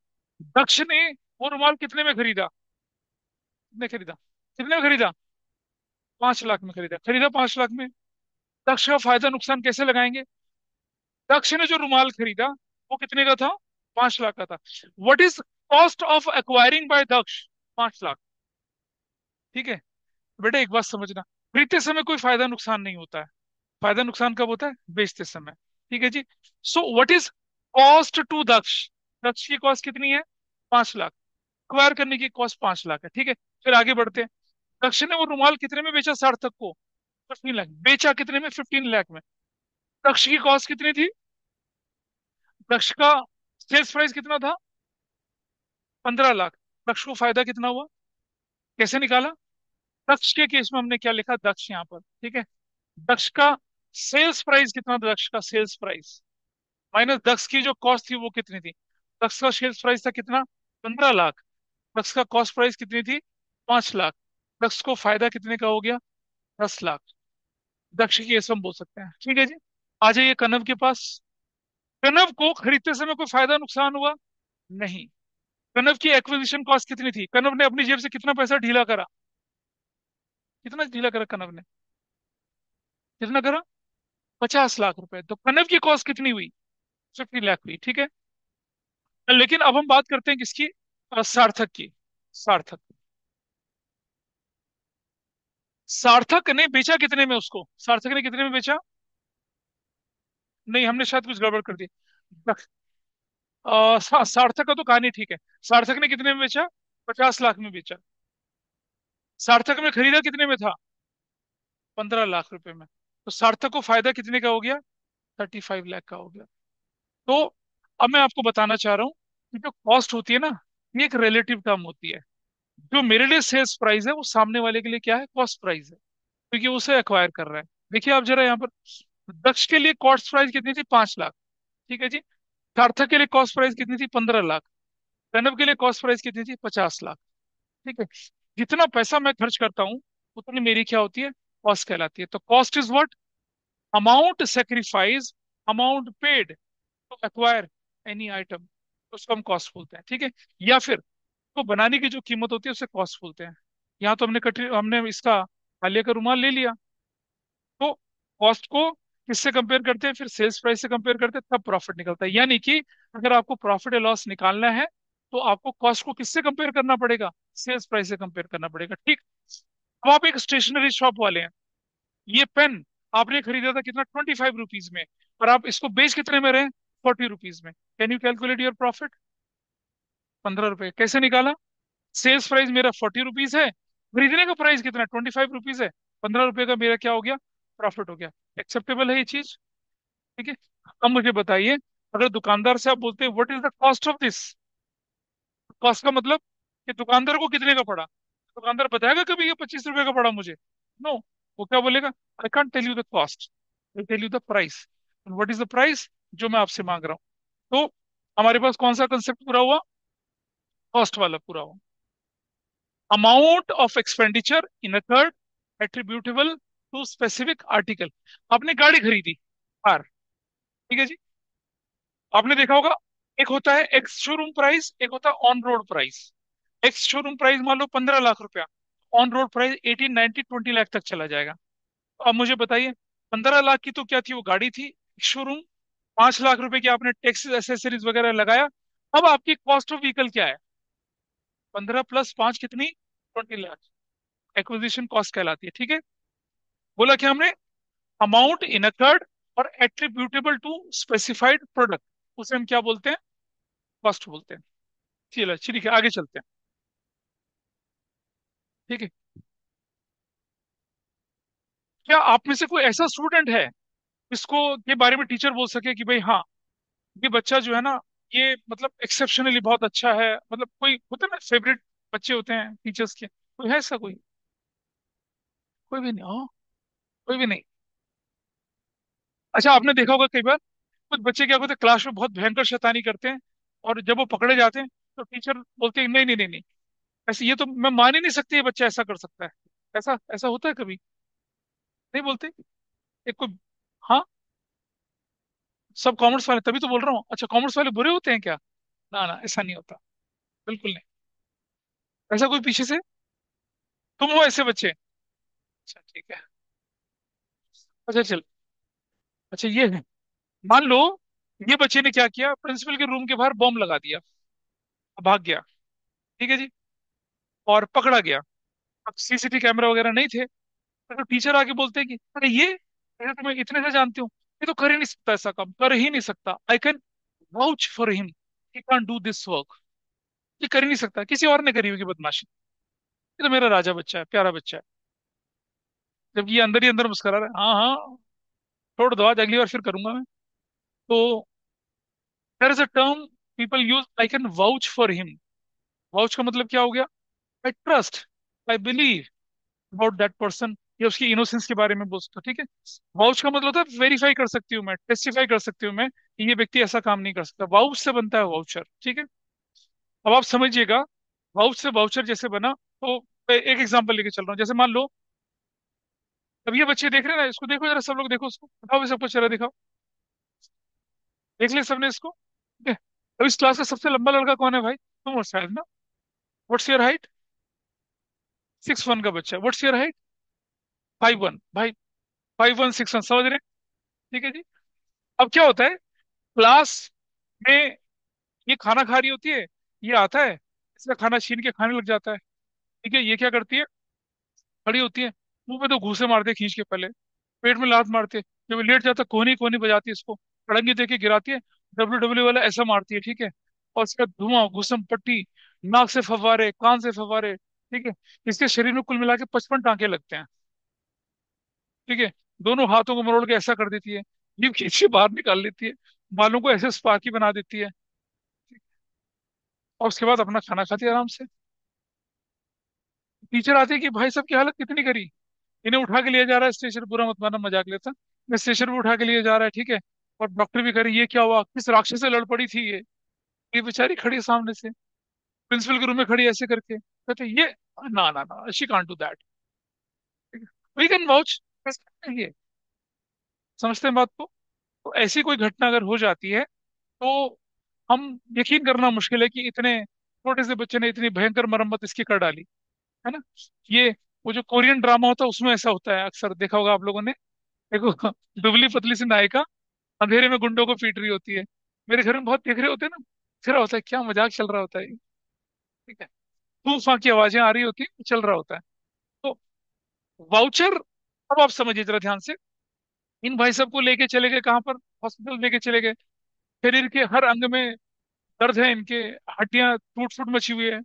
दक्ष ने वो रुमाल कितने में खरीदा? कितने खरीदा? कितने में खरीदा? 5 लाख में खरीदा। खरीदा 5 लाख में। दक्ष का फायदा नुकसान कैसे लगाएंगे? दक्ष ने जो रुमाल खरीदा वो कितने का था? 5 लाख का था। What is cost of acquiring by Daksh? 5 lakh. ठीक है, बेटा एक बात समझना, खरीदते समय कोई फायदा नुकसान नहीं होता है, फायदा नुकसान कब होता है? बेचते समय। ठीक है जी। So what is cost to Daksh? Daksh की कॉस्ट कितनी है? 5 लाख। एक्वायर करने की कॉस्ट 5 लाख है। ठीक है, फिर आगे बढ़ते हैं। दक्ष ने वो रुमाल कितने में बेचा सार्थक को? 15 लाख। बेचा कितने में? 15 लाख में। दक्ष की कॉस्ट कितनी थी? दक्ष का सेल्स प्राइस कितना था? 15 लाख। दक्ष को फायदा कितना हुआ? कैसे निकाला? दक्ष के केस में हमने क्या लिखा? दक्ष यहाँ पर, ठीक है। दक्ष का सेल्स प्राइस कितना था? दक्ष का सेल्स प्राइस माइनस दक्ष की जो कॉस्ट थी वो कितनी थी? दक्ष का सेल्स प्राइस था कितना? 15 लाख। दक्ष का कॉस्ट प्राइस कितनी थी? 5 लाख। दक्ष को फायदा कितने का हो गया? 10 लाख। दक्ष की केस हम बोल सकते हैं। ठीक है जी। आ जाइए कनव के पास। कनव को खरीदते समय कोई फायदा नुकसान हुआ? नहीं। कनव की एक्विजिशन कॉस्ट कितनी थी? कनव ने अपनी जेब से कितना पैसा ढीला करा? कितना ढीला करा कनव ने? कितना करा? 50 लाख रुपए। तो कनव की कॉस्ट कितनी हुई? 50 लाख हुई। ठीक है, लेकिन अब हम बात करते हैं किसकी? सार्थक की। सार्थक। सार्थक ने बेचा कितने में उसको? सार्थक ने कितने में बेचा? नहीं, हमने शायद कुछ गड़बड़ कर दी। सार्थक का तो कहानी ठीक है। सार्थक ने कितने में बेचा? 50 लाख में बेचा। सार्थक में खरीदा कितने में था? 15 लाख रुपए में। तो सार्थक को फायदा कितने का हो गया? 35 लाख का हो गया। तो अब मैं आपको बताना चाह रहा हूँ कि जो कॉस्ट होती है ना, ये एक रिलेटिव टर्म होती है। जो मेरे लिए सेल्स प्राइस है, वो सामने वाले के लिए क्या है? कॉस्ट प्राइस है, क्योंकि वो उसे एक्वायर कर रहा है। देखिए आप जरा यहाँ पर, दक्ष के लिए कॉस्ट प्राइस कितनी थी? 5 लाख। ठीक है जी। सार्थक के लिए कॉस्ट प्राइस कितनी थी? 15 लाख। प्रणव के लिए कॉस्ट प्राइस कितनी थी? 50 लाख। ठीक है, जितना पैसा मैं खर्च करता हूँ उतनी मेरी क्या होती है? कॉस्ट कहलाती है। तो cost is what? Amount sacrifice, amount paid to acquire any item, उसको हम कॉस्ट बोलते हैं। ठीक है, या फिर को बनाने की जो कीमत होती है उसे कॉस्ट बोलते हैं। यहाँ तो हमने इसका हालिया का रुमाल ले लिया। तो कॉस्ट को किससे कंपेयर करते हैं? फिर सेल्स प्राइस से कंपेयर करते हैं, तब प्रॉफिट निकलता है। यानी कि अगर आपको प्रॉफिट या लॉस निकालना है तो आपको कॉस्ट को किससे कंपेयर करना पड़ेगा? सेल्स प्राइस से कंपेयर करना पड़ेगा। ठीक। अब आप एक स्टेशनरी शॉप वाले हैं, ये पेन आपने खरीदा था कितना? 25 रुपीज में, और आप इसको बेच कितने में रहे? 40 रुपीज में। Can you calculate your profit? 15 रुपए। कैसे निकाला? सेल्स प्राइस मेरा 40 रुपीज है, खरीदने का प्राइस कितना? 25 रुपीज है। 15 रुपए का मेरा क्या हो गया? प्रॉफिट हो गया। एक्सेप्टेबल है ये चीज? ठीक है। अब मुझे बताइए, अगर दुकानदार से आप बोलते हैं what is the cost of this, cost का मतलब कि दुकानदार को कितने का पड़ा? दुकानदार बताएगा कभी ये 25 रुपए का पड़ा मुझे? नो। वो क्या बोलेगा? I can't tell you the cost, I tell you the price. What is the price जो मैं आपसे मांग रहा हूँ? तो हमारे पास कौन सा कंसेप्ट पूरा हुआ? कॉस्ट वाला पूरा हुआ। Amount of expenditure in a third, attributable to specific article. आपने गाड़ी खरीदी, कार, ठीक है जी। आपने देखा होगा, एक होता है एक्स शोरूम प्राइस, एक होता है on road price. Ex showroom price मान लो 15 लाख रुपया, ऑन रोड प्राइस 18, 19, 20 लाख तक चला जाएगा। तो अब मुझे बताइए, 15 लाख की तो क्या थी, वो गाड़ी थी शोरूम। 5 लाख रुपए की आपने टैक्सेस एसेसरीज वगैरह लगाया। अब आपकी कॉस्ट ऑफ व्हीकल क्या है? 15 + 5 कितनी? 20 लाख। एक्विजिशन कॉस्ट कहलाती है, ठीक है। बोला क्या हमने? अमाउंट इनकर्ड और एट्रीब्यूटेबल टू स्पेसिफाइड प्रोडक्ट, उसे हम क्या बोलते हैं? कॉस्ट बोलते हैं। चलो ठीक है, आगे चलते हैं। ठीक है। क्या आप में से कोई ऐसा स्टूडेंट है जिसको के बारे में टीचर बोल सके कि भाई हाँ, ये बच्चा जो है ना, ये मतलब एक्सेप्शनली बहुत अच्छा है, मतलब कोई होता है ना फेवरेट बच्चे होते हैं टीचर्स के, कोई है ऐसा कोई? कोई भी नहीं, हाँ, कोई भी नहीं। अच्छा, आपने देखा होगा कई बार कुछ बच्चे क्या होते हैं, क्लास में बहुत भयंकर शैतानी करते हैं, और जब वो पकड़े जाते हैं तो टीचर बोलते हैं नहीं नहीं नहीं नहीं, ऐसे ये तो मैं मान ही नहीं सकती ये बच्चा ऐसा कर सकता है। ऐसा ऐसा होता है कभी? नहीं बोलते? एक कोई, हाँ, सब कॉमर्स वाले, तभी तो बोल रहा हूँ। अच्छा, कॉमर्स वाले बुरे होते हैं क्या? ना ना, ऐसा नहीं होता, बिल्कुल नहीं। ऐसा कोई पीछे से, तुम हो ऐसे बच्चे? अच्छा ठीक है। अच्छा चल, अच्छा ये है, मान लो ये बच्चे ने क्या किया, प्रिंसिपल के रूम के बाहर बॉम्ब लगा दिया, भाग गया, ठीक है जी, और पकड़ा गया। अब सीसीटीवी कैमरा वगैरह नहीं थे, तो टीचर आके बोलते हैं कि अरे ये तो मैं इतने से जानती हूँ, ये तो कर ही नहीं सकता, ऐसा काम कर ही नहीं सकता, आई can vouch for him, he can't do this work. ये कर ही नहीं सकता, किसी और ने करी होगी बदमाशी, ये तो मेरा राजा बच्चा है, प्यारा बच्चा है। जबकि ये अंदर ही अंदर मुस्कुरा रहा है, हाँ हाँ, छोड़ दो, आज अगली बार फिर करूंगा मैं। तो there is a term people use, I can vouch for him. Vouch का मतलब क्या हो गया? I trust, I believe about that person, या उसकी इनोसेंस के बारे में बोल सकते हो, ठीक है। वाउच का मतलब होता है वेरीफाई कर सकती हूँ मैं, टेस्टिफाई कर सकती हूँ मैं कि ये व्यक्ति ऐसा काम नहीं कर सकता, वाउच से बनता है वाउचर, ठीक है। अब आप समझिएगा, वाउच से वाउचर जैसे बना, तो मैं एक एग्जांपल लेके चल रहा हूँ। जैसे मान लो, अब ये बच्चे देख रहे हैं ना, इसको देखो जरा, सब लोग देखो उसको, बताओ भी सबको, चला दिखाओ, देख लिया सबने इसको, ठीक है। अब इस क्लास का सबसे लंबा लड़का कौन है भाई? तुम हो शायद ना। What's your height? 6'1" का बच्चा, व्हाट्स योर हाइट? 5'1" भाई, 5'1", 6'1", समझ रहे हैं? ठीक है जी। अब क्या होता है, क्लास में ये खाना खा रही होती है, ये आता है, इसका खाना छीन के खाने लग जाता है, ठीक है। ये क्या करती है, खड़ी होती है, मुंह पे तो घूंसे मारते हैं खींच के पहले, पेट में लात मारते हैं, जब ये लेट जाता है कोहनी कोहनी बजाती है इसको, अड़ंगी देके गिराती है, WWE वाला ऐसा मारती है, ठीक है। और इसका धुआं, घुसम पट्टी, नाक से फव्वारे, कान से फव्वारे, ठीक है। इसके शरीर में कुल मिला के 55 टांके लगते हैं, ठीक है। दोनों हाथों को मरोड़ के ऐसा कर देती है, जीभ खींच के बाहर निकाल लेती है, बालों को ऐसे स्पार्की बना देती है, और उसके बाद अपना खाना खाती है आराम से। टीचर आते हैं कि भाई साहब की हालत कितनी करी, इन्हें उठा के लिया जा रहा है स्टेशन, पूरा मत मारना, मजाक लेता, मैं स्टेशन पे उठा के लिए जा रहा है, ठीक है। और डॉक्टर भी करे, ये क्या हुआ, किस राक्षस से लड़ पड़ी थी ये बेचारी खड़ी है सामने से, प्रिंसिपल के रूम में खड़ी है ऐसे करके, कहते ये, ना ना ना, she can't do that, we can vouch, ये, समझते हैं बात को? तो ऐसी कोई घटना अगर हो जाती है, तो हम, यकीन करना मुश्किल है कि इतने छोटे से बच्चे ने इतनी भयंकर मरम्मत इसकी कर डाली, है ना। ये, वो जो कोरियन ड्रामा होता है उसमें ऐसा होता है, अक्सर देखा होगा आप लोगों ने, देखो, दुबली पतली सी नायिका अंधेरे में गुंडों को पीट रही होती है, मेरे घर में बहुत देख रहे होते हैं ना, दिख रहा होता है क्या मजाक चल रहा होता है ये, ठीक है। तूफान की आवाजें आ रही होती है, चल रहा होता है। तो वाउचर, अब आप समझिए जरा ध्यान से, इन भाई साहब को लेके चले गए कहाँ पर? हॉस्पिटल लेके चले गए, शरीर के हर अंग में दर्द है इनके, हड्डियां टूट फूट मची हुई है,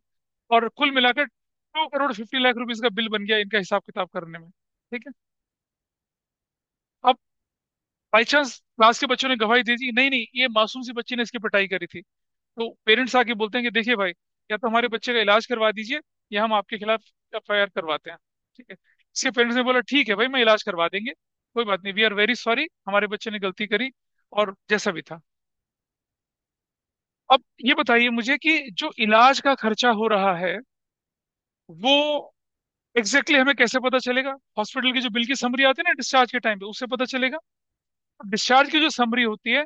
और कुल मिलाकर 2 करोड़ 50 लाख रुपीज का बिल बन गया इनका हिसाब किताब करने में, ठीक है। अब बाई चांस क्लास के बच्चों ने गवाही दे दी, नहीं नहीं ये मासूम सी बच्ची ने इसकी पिटाई करी थी, तो पेरेंट्स आके बोलते हैं कि देखिए भाई, या तो हमारे बच्चे का इलाज करवा दीजिए, या हम आपके खिलाफ FIR करवाते हैं, ठीक है। इसके पेरेंट्स ने बोला ठीक है भाई, मैं इलाज करवा देंगे, कोई बात नहीं, वी आर वेरी सॉरी, हमारे बच्चे ने गलती करी, और जैसा भी था। अब ये बताइए मुझे कि जो इलाज का खर्चा हो रहा है, वो एग्जैक्टली हमें कैसे पता चलेगा? हॉस्पिटल की जो बिल की समरी आती है ना डिस्चार्ज के टाइम पे, उससे पता चलेगा। डिस्चार्ज की जो समरी होती है,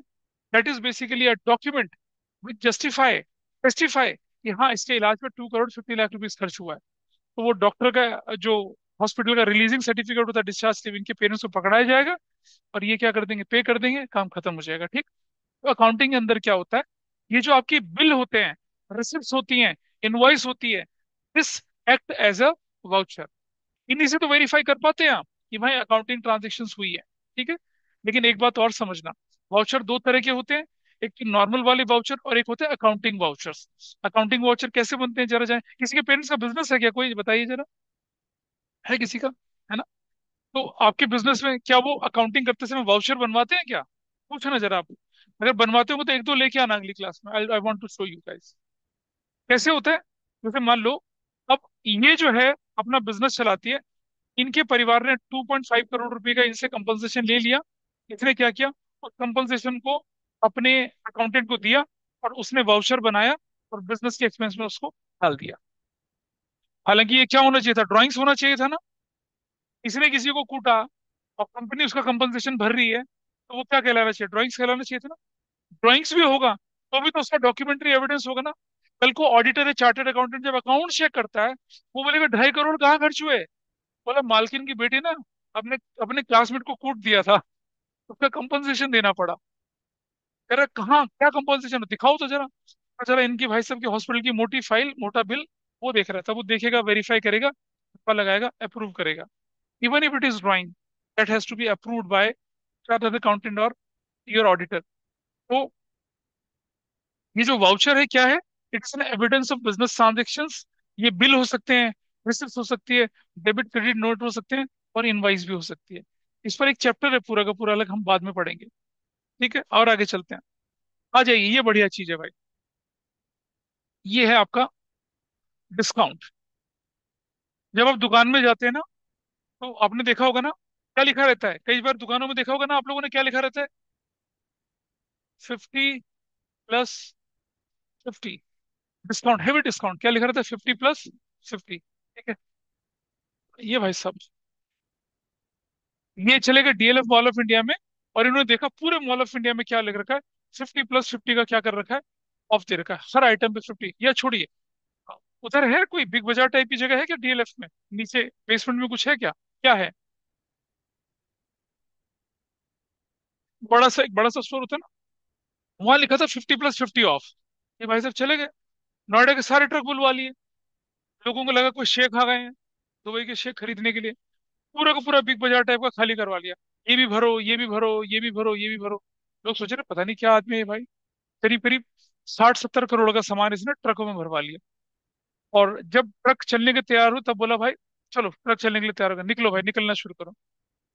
that is basically a document which justify, testify कि हाँ इसके इलाज में 2 करोड़ 50 लाख रुपीज खर्च हुआ है। तो वो डॉक्टर का जो हॉस्पिटल का रिलीजिंग सर्टिफिकेट होता है डिस्चार्ज से, इनके पेरेंट्स को पकड़ाया जाएगा और ये क्या कर देंगे, पे कर देंगे, काम खत्म हो जाएगा। ठीक। तो अकाउंटिंग के अंदर क्या होता है, ये जो आपकी बिल होते हैं, रिसिप्ट होती हैं, इनवॉइस होती है, this act as a voucher. इन्हीं से तो वेरीफाई कर पाते हैं आप कि भाई अकाउंटिंग ट्रांजेक्शन हुई है। ठीक है। लेकिन एक बात और समझना, वाउचर दो तरह के होते हैं, एक तो नॉर्मल वाले वाउचर और एक होते हैं अकाउंटिंग वाउचर्स। अकाउंटिंग वाउचर कैसे बनते हैं जरा जाए, किसी के पेरेंट्स का बिजनेस है क्या, कोई बताइए जरा, है किसी का? है ना? तो आपके बिजनेस में क्या वो अकाउंटिंग करते समय वाउचर बनवाते हैं क्या? पूछो ना जरा आप। अगर बनवाते हो तो एक दो लेके आना अगली क्लास में, I want to show you guys कैसे होता है। जैसे मान लो, अब ये जो है अपना बिजनेस चलाती है, इनके परिवार ने 2.5 करोड़ रुपए का इनसे कंपनसेशन ले लिया। इसने क्या किया, उस कंपनसेशन को अपने अकाउंटेंट को दिया और उसने वाउचर बनाया और बिजनेस के एक्सपेंस में उसको डाल दिया। हालांकि ये क्या होना चाहिए था, ड्राइंग्स होना चाहिए था ना। इसने किसी को कूटा और कंपनी उसका कंपनसेशन भर रही है, तो वो क्या कहलाना चाहिए, ड्राइंग्स कहलाना चाहिए था ना। ड्राइंग्स भी होगा तो भी तो उसका डॉक्यूमेंट्री एविडेंस होगा ना। कल को ऑडिटर या चार्टर्ड अकाउंटेंट जब अकाउंट चेक करता है, वो बोलेगा 2.5 करोड़ कहाँ खर्च हुए। बोला मालकिन की बेटी ना अपने अपने क्लासमेट को कूट दिया था, उसका कंपनसेशन देना पड़ा। कह रहा कहाँ क्या कंपनसेशन दिखाओ तो जरा। और जरा इनकी भाई साहब की हॉस्पिटल की मोटी फाइल, मोटा बिल, वो देख रहा था, वो देखेगा, वेरीफाई करेगा, पता लगाएगा, अप्रूव करेगा। Even if it is drawing, that has to be approved by chartered accountant और योर ऑडिटर। तो ये जो वाउचर है क्या है, it's an evidence of business transactions. ये बिल हो सकते हैं, रिसिप्ट हो सकती है, डेबिट क्रेडिट नोट हो सकते हैं, और इनवाइस भी हो सकती है। इस पर एक चैप्टर है पूरा का पूरा अलग, हम बाद में पढ़ेंगे। ठीक है, और आगे चलते हैं। आ जाइए, ये बढ़िया चीज है भाई। ये है आपका डिस्काउंट। जब आप दुकान में जाते हैं ना, तो आपने देखा होगा ना, क्या लिखा रहता है, कई बार दुकानों में देखा होगा ना आप लोगों ने, क्या लिखा रहता है, 50 + 50 डिस्काउंट, हैवी डिस्काउंट, क्या लिखा रहता है, 50 + 50। ठीक है। ये भाई साहब, ये चले गए डीएलएफ मॉल ऑफ इंडिया में, और इन्होंने देखा पूरे मॉल ऑफ इंडिया में क्या लिख रखा है, 50 + 50 का क्या कर रखा है, ऑफ दे रखा है हर आइटम पे 50। या छोड़िए, उधर है कोई बिग बाजार टाइप की जगह है क्या डीएलएफ में, नीचे बेसमेंट में कुछ है क्या, क्या है? बड़ा सा, एक बड़ा सा स्टोर होता है ना, वहां लिखा था 50 + 50 ऑफ। ये भाई साहब चले गए, नोएडा के सारे ट्रक बुलवा लिए। लोगों को लगा कोई शेख आ गए हैं दुबई के शेख खरीदने के लिए, पूरा का पूरा बिग बाजार टाइप का खाली करवा लिया। ये भी भरो, ये भी भरो, ये भी भरो, ये भी भरो। लोग सोच रहे पता नहीं क्या आदमी है भाई, करीब करीब 60-70 करोड़ का सामान इसने ट्रकों में भरवा लिया। और जब ट्रक चलने के तैयार हो तब बोला भाई चलो ट्रक चलने के लिए तैयार हो गया, निकलो भाई, निकलना शुरू करो।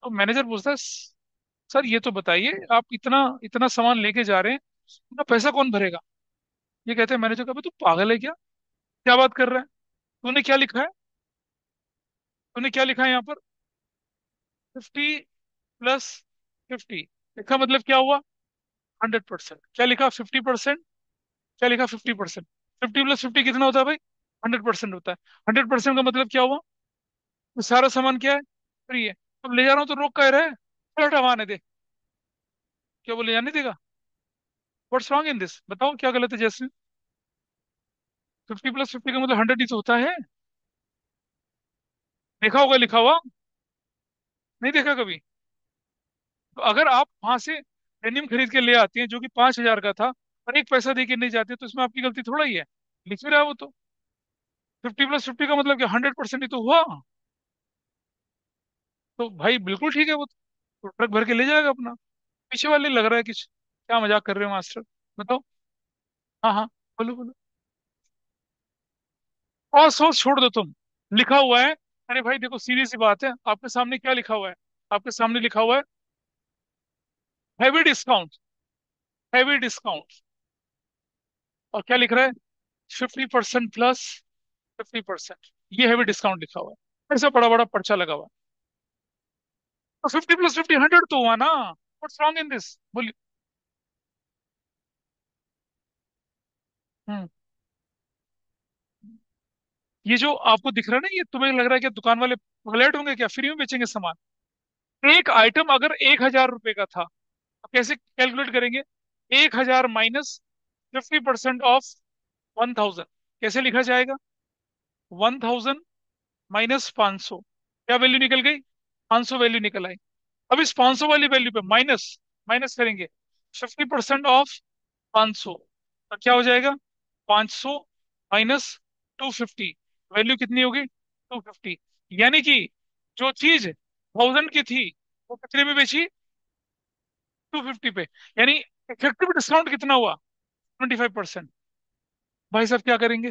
तो मैनेजर पूछता है, सर ये तो बताइए आप इतना इतना सामान लेके जा रहे हैं, इतना पैसा कौन भरेगा?" ये कहते हैं मैनेजर का, तू पागल है क्या, क्या बात कर रहा है, तूने क्या लिखा है, तूने क्या लिखा है यहाँ पर, 50 + 50। इसका मतलब क्या हुआ, 100%। क्या लिखा, 50%, क्या लिखा, 50%। 50 + 50 कितना होता है भाई, 100% होता है। 100% का मतलब क्या हुआ, तो सारा सामान क्या है, फ्री है। अब ले जा रहा हूँ तो रोक कह रहा है, चलो हटवाने दे। क्या वो ले जाने देगा? व्हाट्स रॉन्ग इन दिस, बताओ क्या गलत है जैसे। 50 + 50 का मतलब 100 ही तो होता है। देखा होगा लिखा हुआ, नहीं देखा कभी? तो अगर आप वहां से डेनिम खरीद के ले आती हैं जो कि 5,000 का था, और एक पैसा दे के नहीं जाते, तो इसमें आपकी गलती थोड़ा ही है, लिख भी रहा है वो तो। 50 + 50 का मतलब कि 100% ही तो हुआ। तो भाई बिल्कुल ठीक है वो तो ट्रक भर के ले जाएगा अपना। पीछे वाले लग रहा है कि क्या मजाक कर रहे हो मास्टर, बताओ। हाँ हाँ, बोलो बोलो। और सोच छोड़ दो तुम, लिखा हुआ है। अरे भाई देखो, सीधी सी बात है, आपके सामने क्या लिखा हुआ है, आपके सामने लिखा हुआ है हैवी डिस्काउंट, हैवी डिस्काउंट। और क्या लिख रहा है, 50% + 50%, ये हैवी डिस्काउंट लिखा हुआ है, ऐसा बड़ा बड़ा पर्चा लगा हुआ है। तो 50 + 50 100 तो हुआ ना, व्हाट्स रॉन्ग इन दिस, बोलिए। हम्म ये जो आपको दिख रहा है ना, ये तुम्हें लग रहा है कि दुकान वाले पगलेट होंगे क्या, फ्री में बेचेंगे सामान? एक आइटम अगर 1,000 रुपए का था, तो कैसे कैलकुलेट करेंगे? 1,000 माइनस 50% ऑफ 1,000, कैसे लिखा जाएगा? 1,000 माइनस 500, क्या वैल्यू निकल गई? 500 वैल्यू निकल आई। अब इस 500 वाली वैल्यू पे माइनस माइनस करेंगे 50% ऑफ 500, तो क्या हो जाएगा? 500 माइनस 250, वैल्यू कितनी होगी? 250। यानी कि जो चीज 1,000 की थी, वो कितने में बेची? 250 पे। यानी इफेक्टिव डिस्काउंट कितना हुआ? 25%। भाई साहब क्या करेंगे?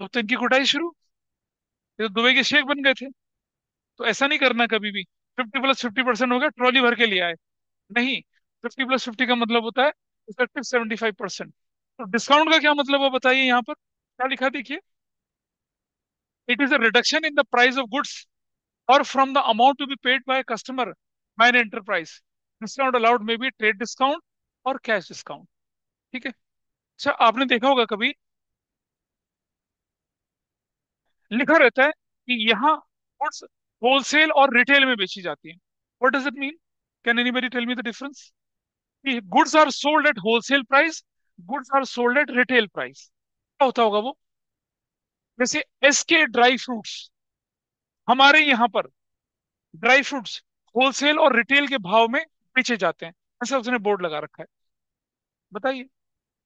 तो इनकी कुटाई शुरू। ये तो दुबई के शेख बन गए थे। तो ऐसा नहीं करना कभी भी। 50 + 50% हो गया, ट्रॉली भर के लिए आए। नहीं, 50 + 50 का मतलब होता है इफेक्टिव 75%। तो डिस्काउंट का क्या मतलब है बताइए? यहाँ पर क्या लिखा देखिए। It is a reduction in the price of goods और from the amount to be paid by customer by an enterprise. Discount allowed में बी ट्रेड डिस्काउंट और कैश डिस्काउंट। ठीक है। अच्छा, आपने देखा होगा कभी लिखा रहता है कि यहाँ गुड्स होलसेल और रिटेल में बेची जाती है। What does it mean? Can anybody tell me the difference? Goods are sold at wholesale price, goods are sold at retail price. क्या होता होगा वो? जैसे एसके ड्राई फ्रूट्स, हमारे यहाँ पर ड्राई फ्रूट्स होलसेल और रिटेल के भाव में बेचे जाते हैं, ऐसा उसने बोर्ड लगा रखा है। बताइए।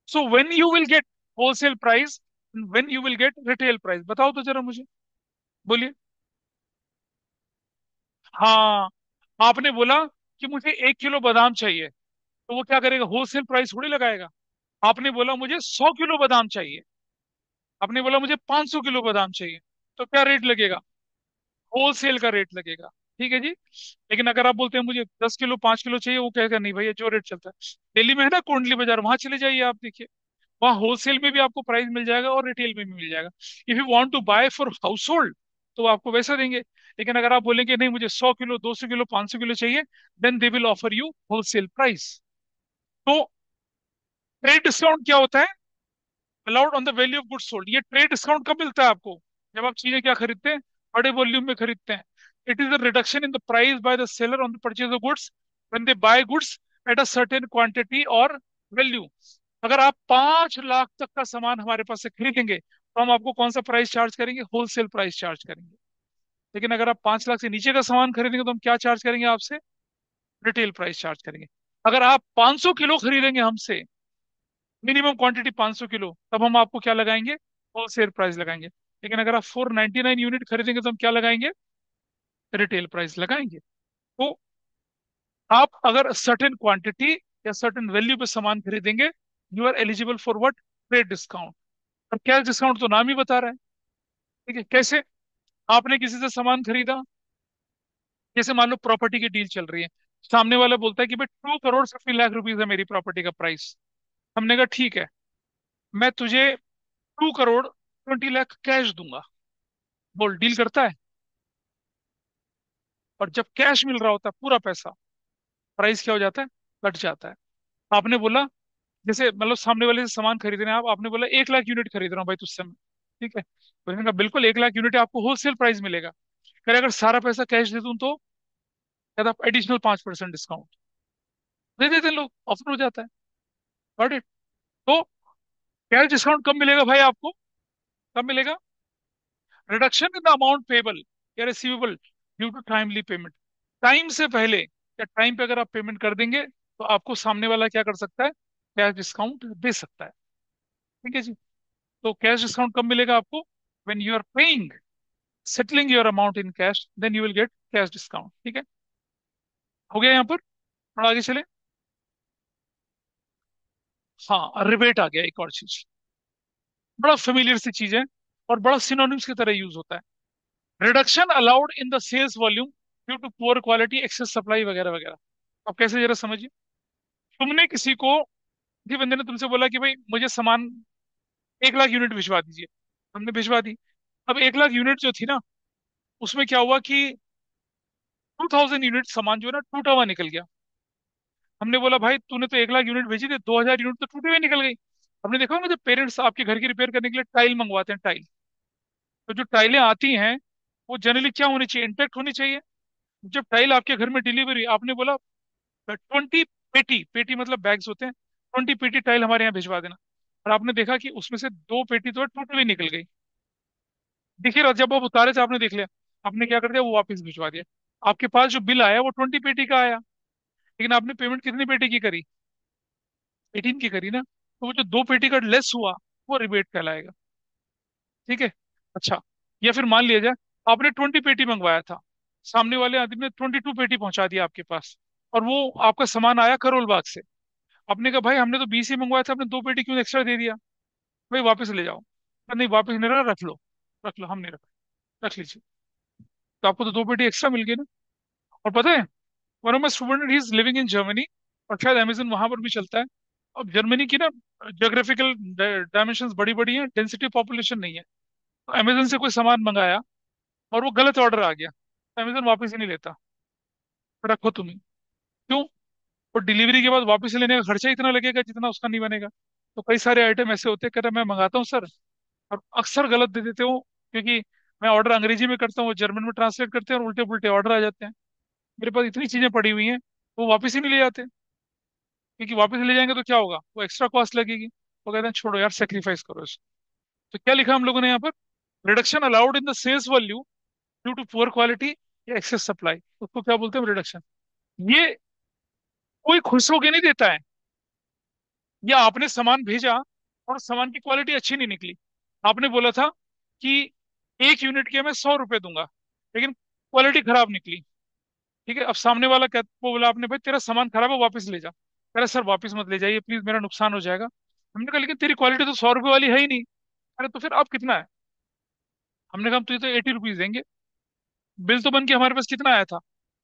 So when you will gate wholesale price, when you will gate retail price, बताओ तो जरा मुझे, बोलिए। हाँ, आपने बोला कि मुझे 1 किलो बादाम चाहिए, तो वो क्या करेगा? होलसेल प्राइस थोड़ी लगाएगा। आपने बोला मुझे 100 किलो बादाम चाहिए, आपने बोला मुझे 500 किलो बादाम चाहिए, तो क्या रेट लगेगा? होलसेल का रेट लगेगा। ठीक है जी। लेकिन अगर आप बोलते हैं मुझे 10 किलो 5 किलो चाहिए, वो कहेगा नहीं भैया, जो रेट चलता है दिल्ली में है ना कोंडली बाजार, वहां चले जाइए, आप देखिए, वहाँ होलसेल में भी आपको प्राइस मिल जाएगा और रिटेल में भी मिल जाएगा। If you want to buy for household, तो आपको वैसा देंगे। लेकिन अगर आप बोलेंगे नहीं, मुझे 100 किलो 200 किलो 500 किलो चाहिए, then they will offer you wholesale price. तो ट्रेड डिस्काउंट क्या होता है? Allowed on the value of goods sold. ये ट्रेड डिस्काउंट कब मिलता है आपको? जब आप चीजें क्या खरीदते हैं? बड़े वॉल्यूम में खरीदते हैं। It is a reduction in the price by the seller on the purchase of goods when they buy goods at a certain quantity और वैल्यू। अगर आप 5 लाख तक का सामान हमारे पास से खरीदेंगे, तो हम आपको कौन सा प्राइस चार्ज करेंगे? होलसेल प्राइस चार्ज करेंगे। लेकिन अगर आप 5 लाख से नीचे का सामान खरीदेंगे, तो हम क्या चार्ज करेंगे आपसे? रिटेल प्राइस चार्ज करेंगे। अगर आप 500 किलो खरीदेंगे हमसे, मिनिमम क्वांटिटी 500 किलो, तब हम आपको क्या लगाएंगे? होलसेल प्राइस लगाएंगे। लेकिन अगर आप 499 यूनिट खरीदेंगे, तो हम क्या लगाएंगे? रिटेल प्राइस लगाएंगे। तो आप अगर सर्टेन क्वांटिटी या सर्टेन वैल्यू पे सामान खरीदेंगे, you are eligible for what? Trade discount. और कैश डिस्काउंट तो नाम ही बता रहा है। ठीक है, कैसे? आपने किसी से सामान खरीदा, जैसे मान लो प्रॉपर्टी की डील चल रही है, सामने वाला बोलता है कि भाई 2 करोड़ 50 लाख रुपीज है मेरी प्रॉपर्टी का प्राइस। हमने कहा ठीक है, मैं तुझे 2 करोड़ 20 लाख कैश दूंगा। बोल, डील करता है। और जब कैश मिल रहा होता है पूरा पैसा, प्राइस क्या हो जाता है? घट जाता है। आपने बोला, जैसे मतलब सामने वाले से सामान खरीद रहे हैं आप, आपने बोला 1 लाख यूनिट खरीद रहा हूँ भाई तुझसे मैं। ठीक है, तो उसने कहा बिल्कुल 1 लाख यूनिट आपको होलसेल प्राइस मिलेगा। कह अगर सारा पैसा कैश दे दूं तो? कहता आप एडिशनल 5% डिस्काउंट दे देते हैं लोग, ऑफर हो जाता है। Got it? तो कैश डिस्काउंट कब मिलेगा भाई आपको? कब मिलेगा? Reduction in the amount payable या receivable due to timely payment. Time से पहले या टाइम पे अगर आप पेमेंट कर देंगे, तो आपको सामने वाला क्या कर सकता है? कैश डिस्काउंट दे सकता है। ठीक है जी। तो कैश डिस्काउंट कब मिलेगा आपको? When you are paying, settling your amount in cash, then you will get cash discount. ठीक है, हो गया यहाँ पर? थोड़ा आगे चले। हाँ, रिबेट आ गया, एक और चीज, बड़ा फेमिलियर सी चीज है और बड़ा सिनोनिम्स की तरह यूज होता है। Reduction allowed in the sales volume due to poor quality, excess supply वगैरह वगैरह। अब कैसे, जरा समझिए। तुमने किसी को, किसी बंदे ने तुमसे बोला कि भाई मुझे सामान 1 लाख यूनिट भिजवा दीजिए, हमने भिजवा दी। अब 1 लाख यूनिट जो थी ना, उसमें क्या हुआ कि 2,000 यूनिट सामान जो है ना टूटा हुआ निकल गया। हमने बोला भाई तूने तो 1 लाख यूनिट भेजी थी, 2,000 यूनिट तो टूटे हुए निकल गई। हमने देखा होगा जब पेरेंट्स आपके घर की रिपेयर करने के लिए टाइल मंगवाते हैं, टाइल, तो जो टाइलें आती हैं वो जनरली क्या होनी चाहिए, इंटेक्ट होनी चाहिए। जब टाइल आपके घर में डिलीवरी, आपने बोला 20 पेटी, पेटी मतलब बैग्स होते हैं, 20 पेटी टाइल हमारे यहाँ भिजवा देना, और आपने देखा कि उसमें से 2 पेटी तो टूट हुई निकल गई, देखिए जब आप उतारे थे आपने देख लिया, आपने क्या कर दिया, वो वापस भिजवा दिया। आपके पास जो बिल आया वो 20 पेटी का आया, लेकिन आपने पेमेंट कितनी पेटी की करी, 18 की करी ना, तो वो जो 2 पेटी का लेस हुआ वो रिबेट कहलाएगा। ठीक है। अच्छा, या फिर मान लिया जाए आपने 20 पेटी मंगवाया था, सामने वाले आदमी ने 22 पेटी पहुंचा दिया आपके पास, और वो आपका सामान आया करोल बाग से। आपने कहा भाई हमने तो 20 ही मंगवाया था, आपने 2 पेटी क्यों एक्स्ट्रा दे दिया, भाई वापस ले जाओ। नहीं वापस नहीं रहा, रख लो, रख लो, हम नहीं रख, रख लीजिए। तो आपको तो 2 पेटी एक्स्ट्रा मिल गई ना। और पता है, one of my student he is living in Germany, और शायद अमेजन वहां पर भी चलता है। अब जर्मनी की ना जोग्राफिकल डायमेंशन बड़ी बड़ी है, डेंसिटी पॉपुलेशन नहीं है, तो अमेजन से कोई सामान मंगाया और वो गलत ऑर्डर आ गया, तो अमेजन वापस ही नहीं लेता, रखो तुम ही। क्यों? और डिलीवरी के बाद वापस लेने का खर्चा इतना लगेगा जितना उसका नहीं बनेगा। तो कई सारे आइटम ऐसे होते हैं, कहते हैं मैं मंगाता हूँ सर, और अक्सर गलत दे देते हो, क्योंकि मैं ऑर्डर अंग्रेजी में करता हूँ, वो जर्मन में ट्रांसलेट करते हैं और उल्टे पुल्टे ऑर्डर आ जाते हैं। मेरे पास इतनी चीजें पड़ी हुई हैं, वो वापस ही नहीं ले जाते, क्योंकि वापस ले जाएंगे तो क्या होगा, वो एक्स्ट्रा कॉस्ट लगेगी। वो कहते हैं छोड़ो यार, सेक्रीफाइस करो इसको। तो क्या लिखा हम लोगों ने यहाँ पर, reduction allowed in the sales value due to poor quality या एक्सेस सप्लाई, उसको क्या बोलते हैं, रिडक्शन। ये कोई खुश होके नहीं देता है, या आपने सामान भेजा और सामान की क्वालिटी अच्छी नहीं निकली, आपने बोला था कि 1 यूनिट के मैं 100 रुपए दूंगा, लेकिन क्वालिटी खराब निकली। ठीक है, अब सामने वाला कह वो बोला आपने, भाई तेरा सामान खराब है वापस ले जा, कह रहा सर वापस मत ले जाइए प्लीज, मेरा नुकसान हो जाएगा। हमने कहा लेकिन तेरी क्वालिटी तो 100 रुपए वाली है ही नहीं। अरे तो फिर अब कितना है? हमने कहा हम तुझे तो 80 रुपीज देंगे। बिल तो बन के हमारे पास कितना आया था,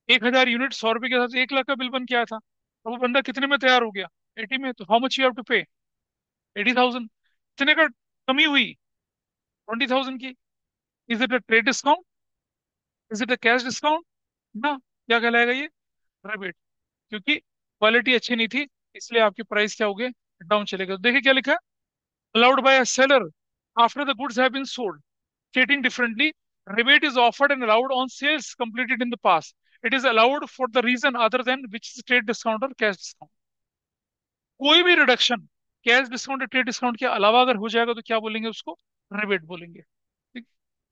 1,000 यूनिट, 100 रुपए के हिसाब से 1 लाख का बिल बन के आया था। अब वो बंदा कितने में तैयार हो गया, 80 में, तो how much you have to pay, 80,000। इतने का कमी हुई 20,000 की। Is it a trade discount, is it a cash discount? ना, क्या कहलाएगा ये, रिबेट। क्योंकि क्वालिटी अच्छी नहीं थी, इसलिए आपके प्राइस क्या हो गए, डाउन चले गए। तो देखिए क्या लिखा है, allowed by a seller after the goods have been sold, stating differently, rebate is offered and allowed on sales completed in the past. It is allowed for the reason other than which is trade discount or cash discount. कोई भी reduction cash discount या trade discount के अलावा अगर हो जाएगा तो क्या बोलेंगे उसको, रिबेट बोलेंगे। ठीक।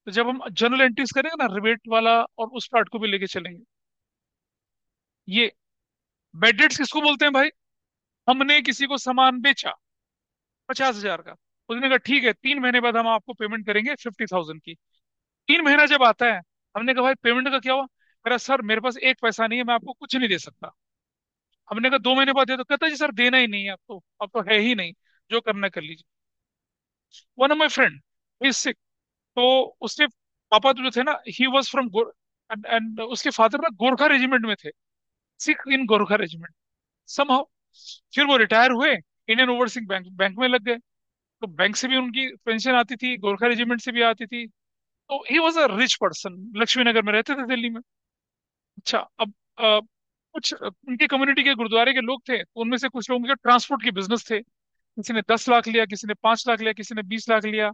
तो जब हम जनरल एंट्रीज करेंगे ना, रिबेट वाला और उस पार्ट को भी लेके चलेंगे। ये बैड डेट्स किसको बोलते हैं भाई, हमने किसी को सामान बेचा 50,000 का, उसने कहा ठीक है 3 महीने बाद हम आपको पेमेंट करेंगे 50,000 की। 3 महीना जब आता है, हमने कहा भाई पेमेंट का क्या हुआ, कह रहा सर मेरे पास एक पैसा नहीं है, मैं आपको कुछ नहीं दे सकता। हमने कहा 2 महीने बाद दे, तो कहता जी सर देना ही नहीं है, अब तो है ही नहीं, जो करना कर लीजिए। One of my friend is sick, तो उसके पापा तो जो थे ना, ही वॉज फ्रॉम, एंड उसके फादर ना गोरखा रेजिमेंट में थे, सिख इन गोरखा रेजिमेंट समहाउ। फिर वो रिटायर हुए, इंडियन ओवरसीज बैंक बैंक में लग गए, तो बैंक से भी उनकी पेंशन आती थी, गोरखा रेजिमेंट से भी आती थी। तो he was a rich person, Laxmi Nagar में रहते थे दिल्ली में। अच्छा, अब कुछ उनके कम्युनिटी के गुरुद्वारे के लोग थे, तो उनमें से कुछ लोगों के ट्रांसपोर्ट के बिजनेस थे, किसी ने 10 लाख लिया, किसी ने 5 लाख लिया, किसी ने 20 लाख लिया।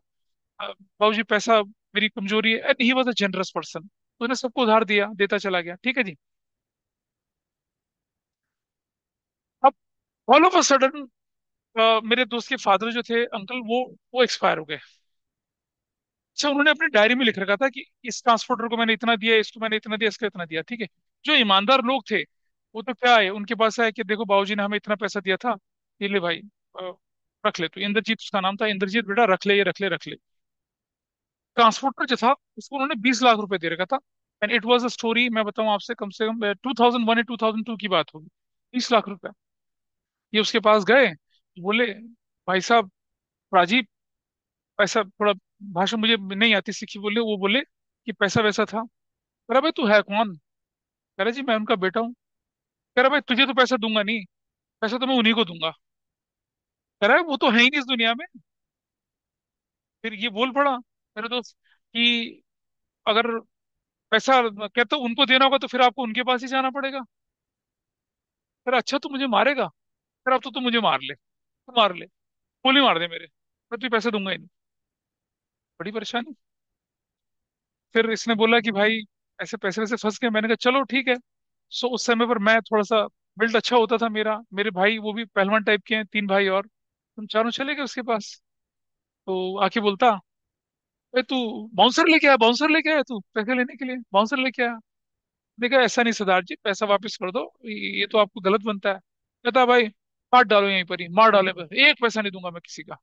बाबूजी पैसा मेरी कमजोरी है, and he was a generous person, तो उसने सबको उधार दिया, देता चला गया। ठीक है जी। अब ऑल ऑफ अ सडन मेरे दोस्त के फादर जो थे, अंकल, वो एक्सपायर हो गए। अच्छा, उन्होंने अपनी डायरी में लिख रखा था कि इस ट्रांसपोर्टर को मैंने इतना दिया, इसको मैंने इतना दिया, इसको इतना दिया। ठीक है। जो ईमानदार लोग थे वो तो क्या है, उनके पास है कि देखो बाबूजी ने हमें इतना पैसा दिया था, ये ले भाई, अ, रख ले। तो इंद्रजीत उसका नाम था, इंद्रजीत बेटा रख ले, ये रख ले, रख ले। ट्रांसपोर्टर जो था उसको उन्होंने 20 लाख रुपए दे रखा था, and it was a story, मैं बताऊं आपसे, कम से कम 2001 या 2002 की बात होगी। 20 लाख रुपए, ये उसके पास गए, बोले भाई साहब, राजीव, पैसा थोड़ा, भाषा मुझे नहीं आती सीखी, बोले, वो बोले कि पैसा वैसा था। कह रहा भाई तू है कौन, कह रहा जी मैं उनका बेटा हूँ। कह रहा भाई तुझे तो पैसा दूंगा नहीं, पैसा तो मैं उन्हीं को दूंगा। कह रहा है वो तो है ही नहीं इस दुनिया में। फिर ये बोल पड़ा मेरे दोस्त कि अगर पैसा कहता उनको देना होगा तो फिर आपको उनके पास ही जाना पड़ेगा। कह रहा अच्छा तू मुझे मारेगा, फिर अब तो तू मुझे मार ले, तू मार ले, गोली मार दे मेरे, मैं तुझे पैसे दूंगा ही नहीं। बड़ी परेशानी। फिर इसने बोला कि भाई ऐसे पैसे वैसे फंस गए। मैंने कहा चलो ठीक है। सो उस समय पर मैं थोड़ा सा बिल्ड अच्छा होता था मेरा, मेरे भाई वो भी पहलवान टाइप के हैं, तीन भाई और हम चारों चले गए उसके पास। तो आके बोलता, ए तू बाउंसर लेके आया, बाउंसर लेके आया तू पैसे लेने के लिए, बाउंसर लेके आया। देखा ऐसा नहीं सरदार जी, पैसा वापस कर दो, ये तो आपको गलत बनता है। कहता भाई काट डालो यहीं पर ही, मार डाले, बस एक पैसा नहीं दूंगा मैं किसी का।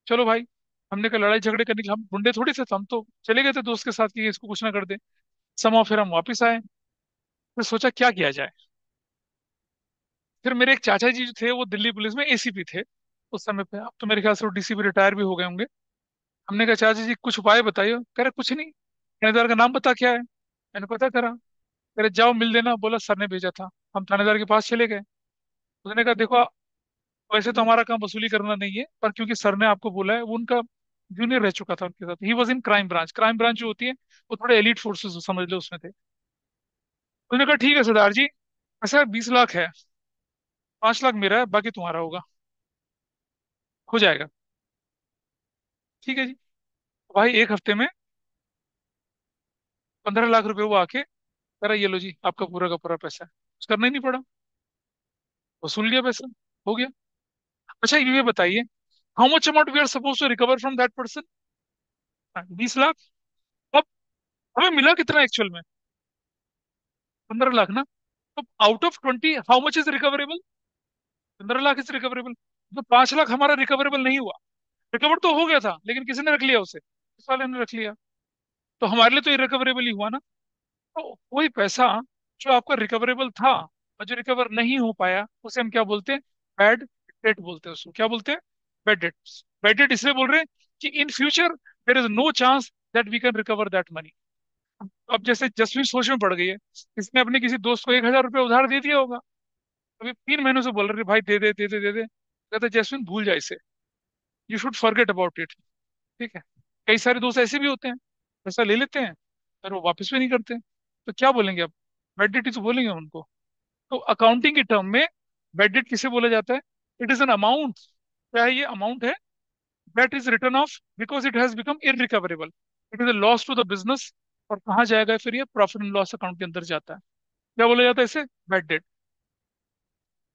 चलो भाई, हमने कहा लड़ाई झगड़े करने के लिए, हम गुंडे थोड़ी थे, तो हम तो चले गए थे दोस्त के साथ कि इसको कुछ ना कर दे। समाव फिर हम वापस आए। फिर सोचा क्या किया जाए। फिर मेरे एक चाचा जी जो थे वो दिल्ली पुलिस में एसीपी थे उस समय पे। अब तो मेरे ख्याल से वो डीसीपी रिटायर भी हो गए होंगे। हमने कहा चाचा जी कुछ उपाय बताइए। कह रहे कुछ नहीं, थानेदार का नाम बता क्या है। मैंने पता करा। कह रहे जाओ मिल लेना, बोला सर ने भेजा था। हम थानेदार के पास चले गए। उसने कहा देखो, वैसे तो हमारा काम वसूली करना नहीं है, पर क्योंकि सर ने आपको बोला है, वो उनका जूनियर रह चुका था उनके साथ, he was in crime branch. Crime branch जो होती है वो थोड़े एलिट फोर्सेस समझ लो उसमें थे। उसने कहा ठीक है सरदार जी, ऐसा 20 लाख है, 5 लाख मेरा है, बाकी तुम्हारा होगा, हो जाएगा। ठीक है जी। भाई एक हफ्ते में 15 लाख रुपए वो आके कह रहा ये लो जी आपका पूरा का पूरा पैसा है। कुछ करना ही नहीं पड़ा, वसूल लिया पैसा, हो गया। अच्छा ये बताइए, how much amount we are suppose to recover from that person? 20 lakh. अब हमें मिला कितना एक्चुअल में? 15 लाख ना। तो out of 20 how much is recoverable? 15 lakh is recoverable. तो 5 लाख हमारा रिकवरेबल नहीं हुआ। रिकवर तो हो गया था लेकिन किसी ने रख लिया उसे, इस वाले ने रख लिया। तो हमारे लिए तो इरिकवरेबल ही हुआ ना। तो वही पैसा जो आपका रिकवरेबल था और जो रिकवर नहीं हो पाया, उसे हम क्या बोलते हैं? बैड डेट बोलते हैं उसको। क्या बोलते हैं? Bad debt. बैड डेट इसलिए बोल रहे हैं कि in future there is no chance that we can recover that money. अब जैसे जसवीर सोच में पड़ गई है, इसने अपने किसी दोस्त को 1,000 रुपये उधार दे दिया होगा। अभी 3 महीनों से बोल रहे भाई दे दे दे दे दे दे, कहता जैस्मिन भूल जा इसे, you should forget about it. ठीक है। कई सारे दोस्त ऐसे भी होते हैं, पैसा ले लेते हैं और वो वापस भी नहीं करते। तो क्या बोलेंगे अब? बैड डेट ही तो बोलेंगे उनको। तो अकाउंटिंग के टर्म में बैड डेट किसे बोला जाता है? इट इज एन अमाउंट, क्या है ये अमाउंट है, that is return of because it has become irrecoverable, it is a loss to the business. और कहाँ जाएगा फिर? ये प्रॉफिट एंड लॉस अकाउंट के अंदर जाता है। क्या बोला जाता है इसे? Bad debt.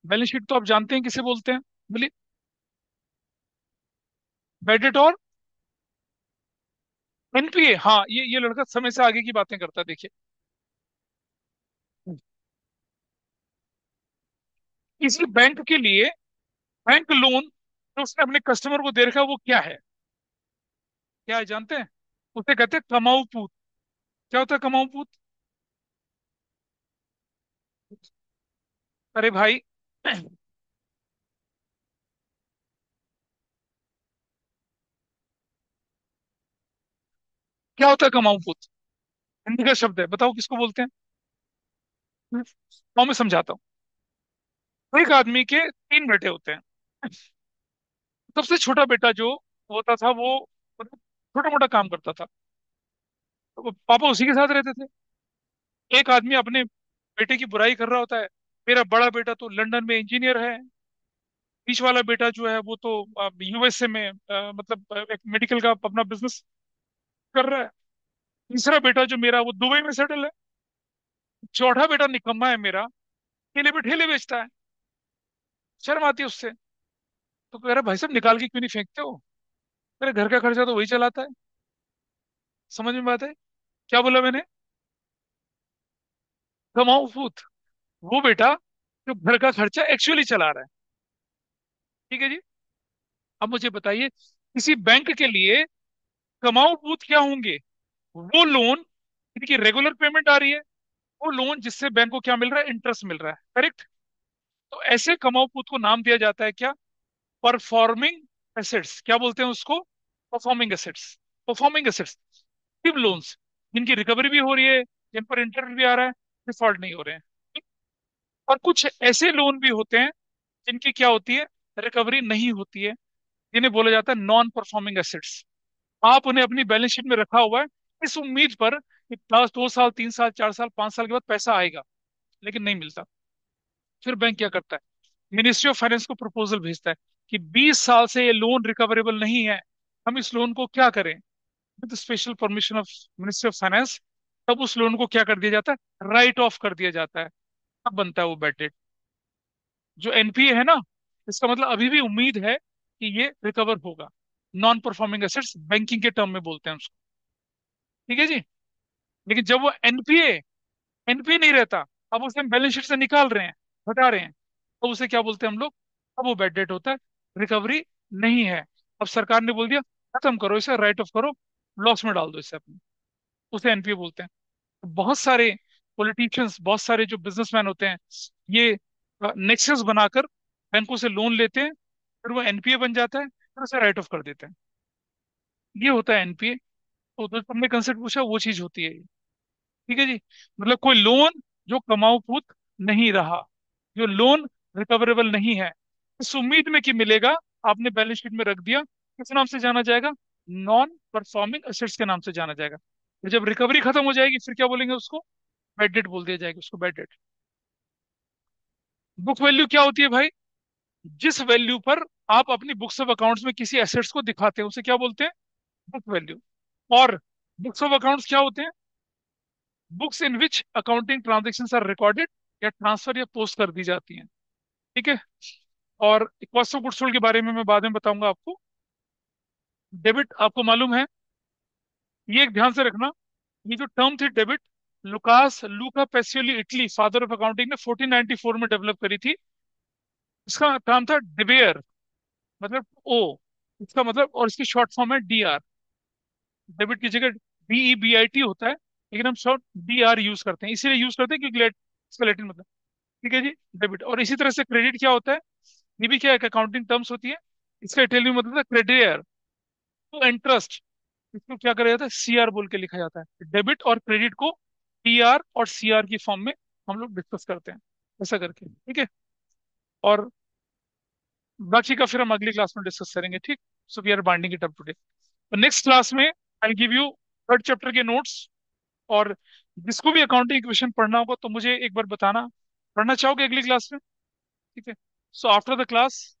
बैलेंस शीट तो आप जानते हैं किसे बोलते हैं? बोलिए। बैड डेट और एनपीए। हाँ, ये लड़का समय से आगे की बातें करता है, देखिए। किसी बैंक के लिए बैंक लोन जो उसने अपने कस्टमर को दे रखा है वो क्या है? क्या है जानते हैं? उसे कहते हैं कमाऊ पूत। क्या होता है कमाऊ पूत? अरे भाई क्या होता है कमाऊ पूत? हिंदी का शब्द है, बताओ किसको बोलते हैं? तो मैं समझाता हूँ। एक आदमी के तीन बेटे होते हैं। सबसे छोटा बेटा जो होता था वो छोटा मोटा काम करता था, तो वो पापा उसी के साथ रहते थे। एक आदमी अपने बेटे की बुराई कर रहा होता है, मेरा बड़ा बेटा तो लंदन में इंजीनियर है, बीच वाला बेटा जो है वो तो यूएसए में मतलब एक मेडिकल का अपना बिजनेस कर रहा है, तीसरा बेटा जो मेरा वो दुबई में सेटल है, चौथा बेटा निकम्मा है मेरा, ठेले पे ठेले बेचता है। शर्म आती है उससे। तो कह रहा भाई साहब निकाल के क्यों नहीं फेंकते हो? मेरे घर का खर्चा तो वही चलाता है। समझ में बात है? क्या बोला मैंने? कमाऊ फूत वो बेटा जो घर का खर्चा एक्चुअली चला रहा है। ठीक है जी। अब मुझे बताइए, किसी बैंक के लिए कमाऊ पूत क्या होंगे? वो लोन जिनकी रेगुलर पेमेंट आ रही है, वो लोन जिससे बैंक को क्या मिल रहा है? इंटरेस्ट मिल रहा है, करेक्ट? तो ऐसे कमाऊ पूत को नाम दिया जाता है क्या? Performing assets. क्या बोलते हैं उसको? Performing assets. परफॉर्मिंग एसेट्स सिर्फ लोन्स जिनकी रिकवरी भी हो रही है, जिन पर इंटरेस्ट भी आ रहा है, डिफॉल्ट नहीं हो रहे हैं। और कुछ ऐसे लोन भी होते हैं जिनकी क्या होती है? रिकवरी नहीं होती है, जिन्हें बोला जाता है नॉन परफॉर्मिंग एसेट्स। आप उन्हें अपनी बैलेंस शीट में रखा हुआ है इस उम्मीद पर कि 10 2 साल 3 साल 4 साल 5 साल के बाद पैसा आएगा, लेकिन नहीं मिलता। फिर बैंक क्या करता है? मिनिस्ट्री ऑफ फाइनेंस को प्रपोजल भेजता है कि 20 साल से ये लोन रिकवरेबल नहीं है, हम इस लोन को क्या करें? With special permission of ministry of finance, तब उस लोन को क्या कर दिया जाता है, राइट ऑफ कर दिया जाता है। तब बनता है वो बैड डेट। जो एनपीए है ना, इसका मतलब अभी भी उम्मीद है कि ये रिकवर होगा। नॉन परफॉर्मिंग एसेट्स बैंकिंग के टर्म में बोलते हैं उसको। ठीक है जी। लेकिन जब वो एनपीए एनपीए नहीं रहता, अब उसे हम बैलेंस शीट से निकाल रहे हैं, हटा रहे हैं, तो उसे क्या बोलते हैं हम लोग, अब वो बैड डेट होता है, रिकवरी नहीं है। अब सरकार ने बोल दिया खत्म करो इसे, राइट ऑफ करो, लॉस में डाल दो इसे अपने, उसे एनपीए बोलते हैं। तो बहुत सारे पॉलिटिशियंस, बहुत सारे जो बिजनेसमैन होते हैं, ये नेक्सस बनाकर बैंकों से लोन लेते हैं, फिर वो एनपीए बन जाता है, फिर उसे राइट ऑफ कर देते हैं। ये होता है एनपीए। तो तुमने कंसेप्ट पूछा, वो चीज होती है ये। ठीक है जी। मतलब कोई लोन जो कमाऊ पूत नहीं रहा, जो लोन रिकवरेबल नहीं है, इस उम्मीद में कि मिलेगा, आपने बैलेंस शीट में रख दिया, किस नाम से जाना जाएगा, नॉन परफॉर्मिंग एसेट्स के नाम से जाना जाएगा। और जब रिकवरी खत्म हो जाएगी, फिर क्या बोलेंगे उसको, बैड डेट बोल दिया जाएगा उसको, बैड डेट। बुक वैल्यू क्या होती है भाई, जिस वैल्यू पर आप अपनी बुक्स ऑफ अकाउंट्स में किसी एसेट्स को दिखाते हैं, उसे क्या बोलते हैं, बुक वैल्यू। और बुक्स ऑफ अकाउंट्स क्या होते हैं, books in which accounting transactions are recorded, या ट्रांसफर या पोस्ट कर दी जाती हैं। ठीक है। और कॉस्ट ऑफ गुड्स सोल्ड के बारे में मैं बाद में बताऊंगा आपको। डेबिट आपको मालूम है, ये एक ध्यान से रखना, ये जो टर्म थी debit, Lucas Luka Pacioli Italy, father of accounting, ने 1494 में डेवलप करी थी। इसका नाम था डिबेयर, मतलब ओ, इसका मतलब, और इसकी शॉर्ट फॉर्म है डी आर। डेबिट की जगह DEBIT होता है, लेकिन हम शॉर्ट DR यूज करते हैं, इसीलिए यूज करते हैं क्योंकि इसका लैटिन मतलब। ठीक है जी। डेबिट। और इसी तरह से क्रेडिट क्या होता है, ये भी क्या एक अकाउंटिंग टर्म्स होती है। इसका इटालियन मतलब है क्रेडियर, तो इंटरेस्ट, इसको क्या करा जाता है, CR बोल के लिखा जाता है। डेबिट और क्रेडिट को TR और CR की फॉर्म में हम लोग डिस्कस करते हैं, ऐसा करके। ठीक है। और बाकी का फिर हम अगली क्लास में डिस्कस करेंगे, ठीक। So we are binding it up today. Next class में I give you third chapter के नोट्स। और जिसको भी अकाउंटिंग इक्वेशन पढ़ना होगा तो मुझे एक बार बताना, पढ़ना चाहोगे अगली क्लास में। ठीक है। So after the class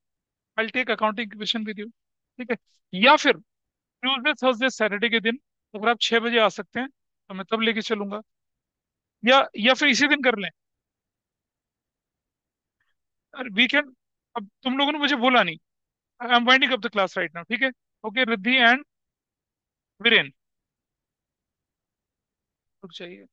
I take accounting equation with you. ठीक है। या फिर ट्यूसडे थर्सडे सैटरडे के दिन अगर आप 6 बजे आ सकते हैं तो मैं तब लेके चलूंगा, या फिर इसी दिन कर लें, वीकेंड। अब तुम लोगों ने मुझे बोला नहीं, I am winding up the class right now, ठीक है। ओके, रिद्धि एंड वीरेन, रुक जाइए।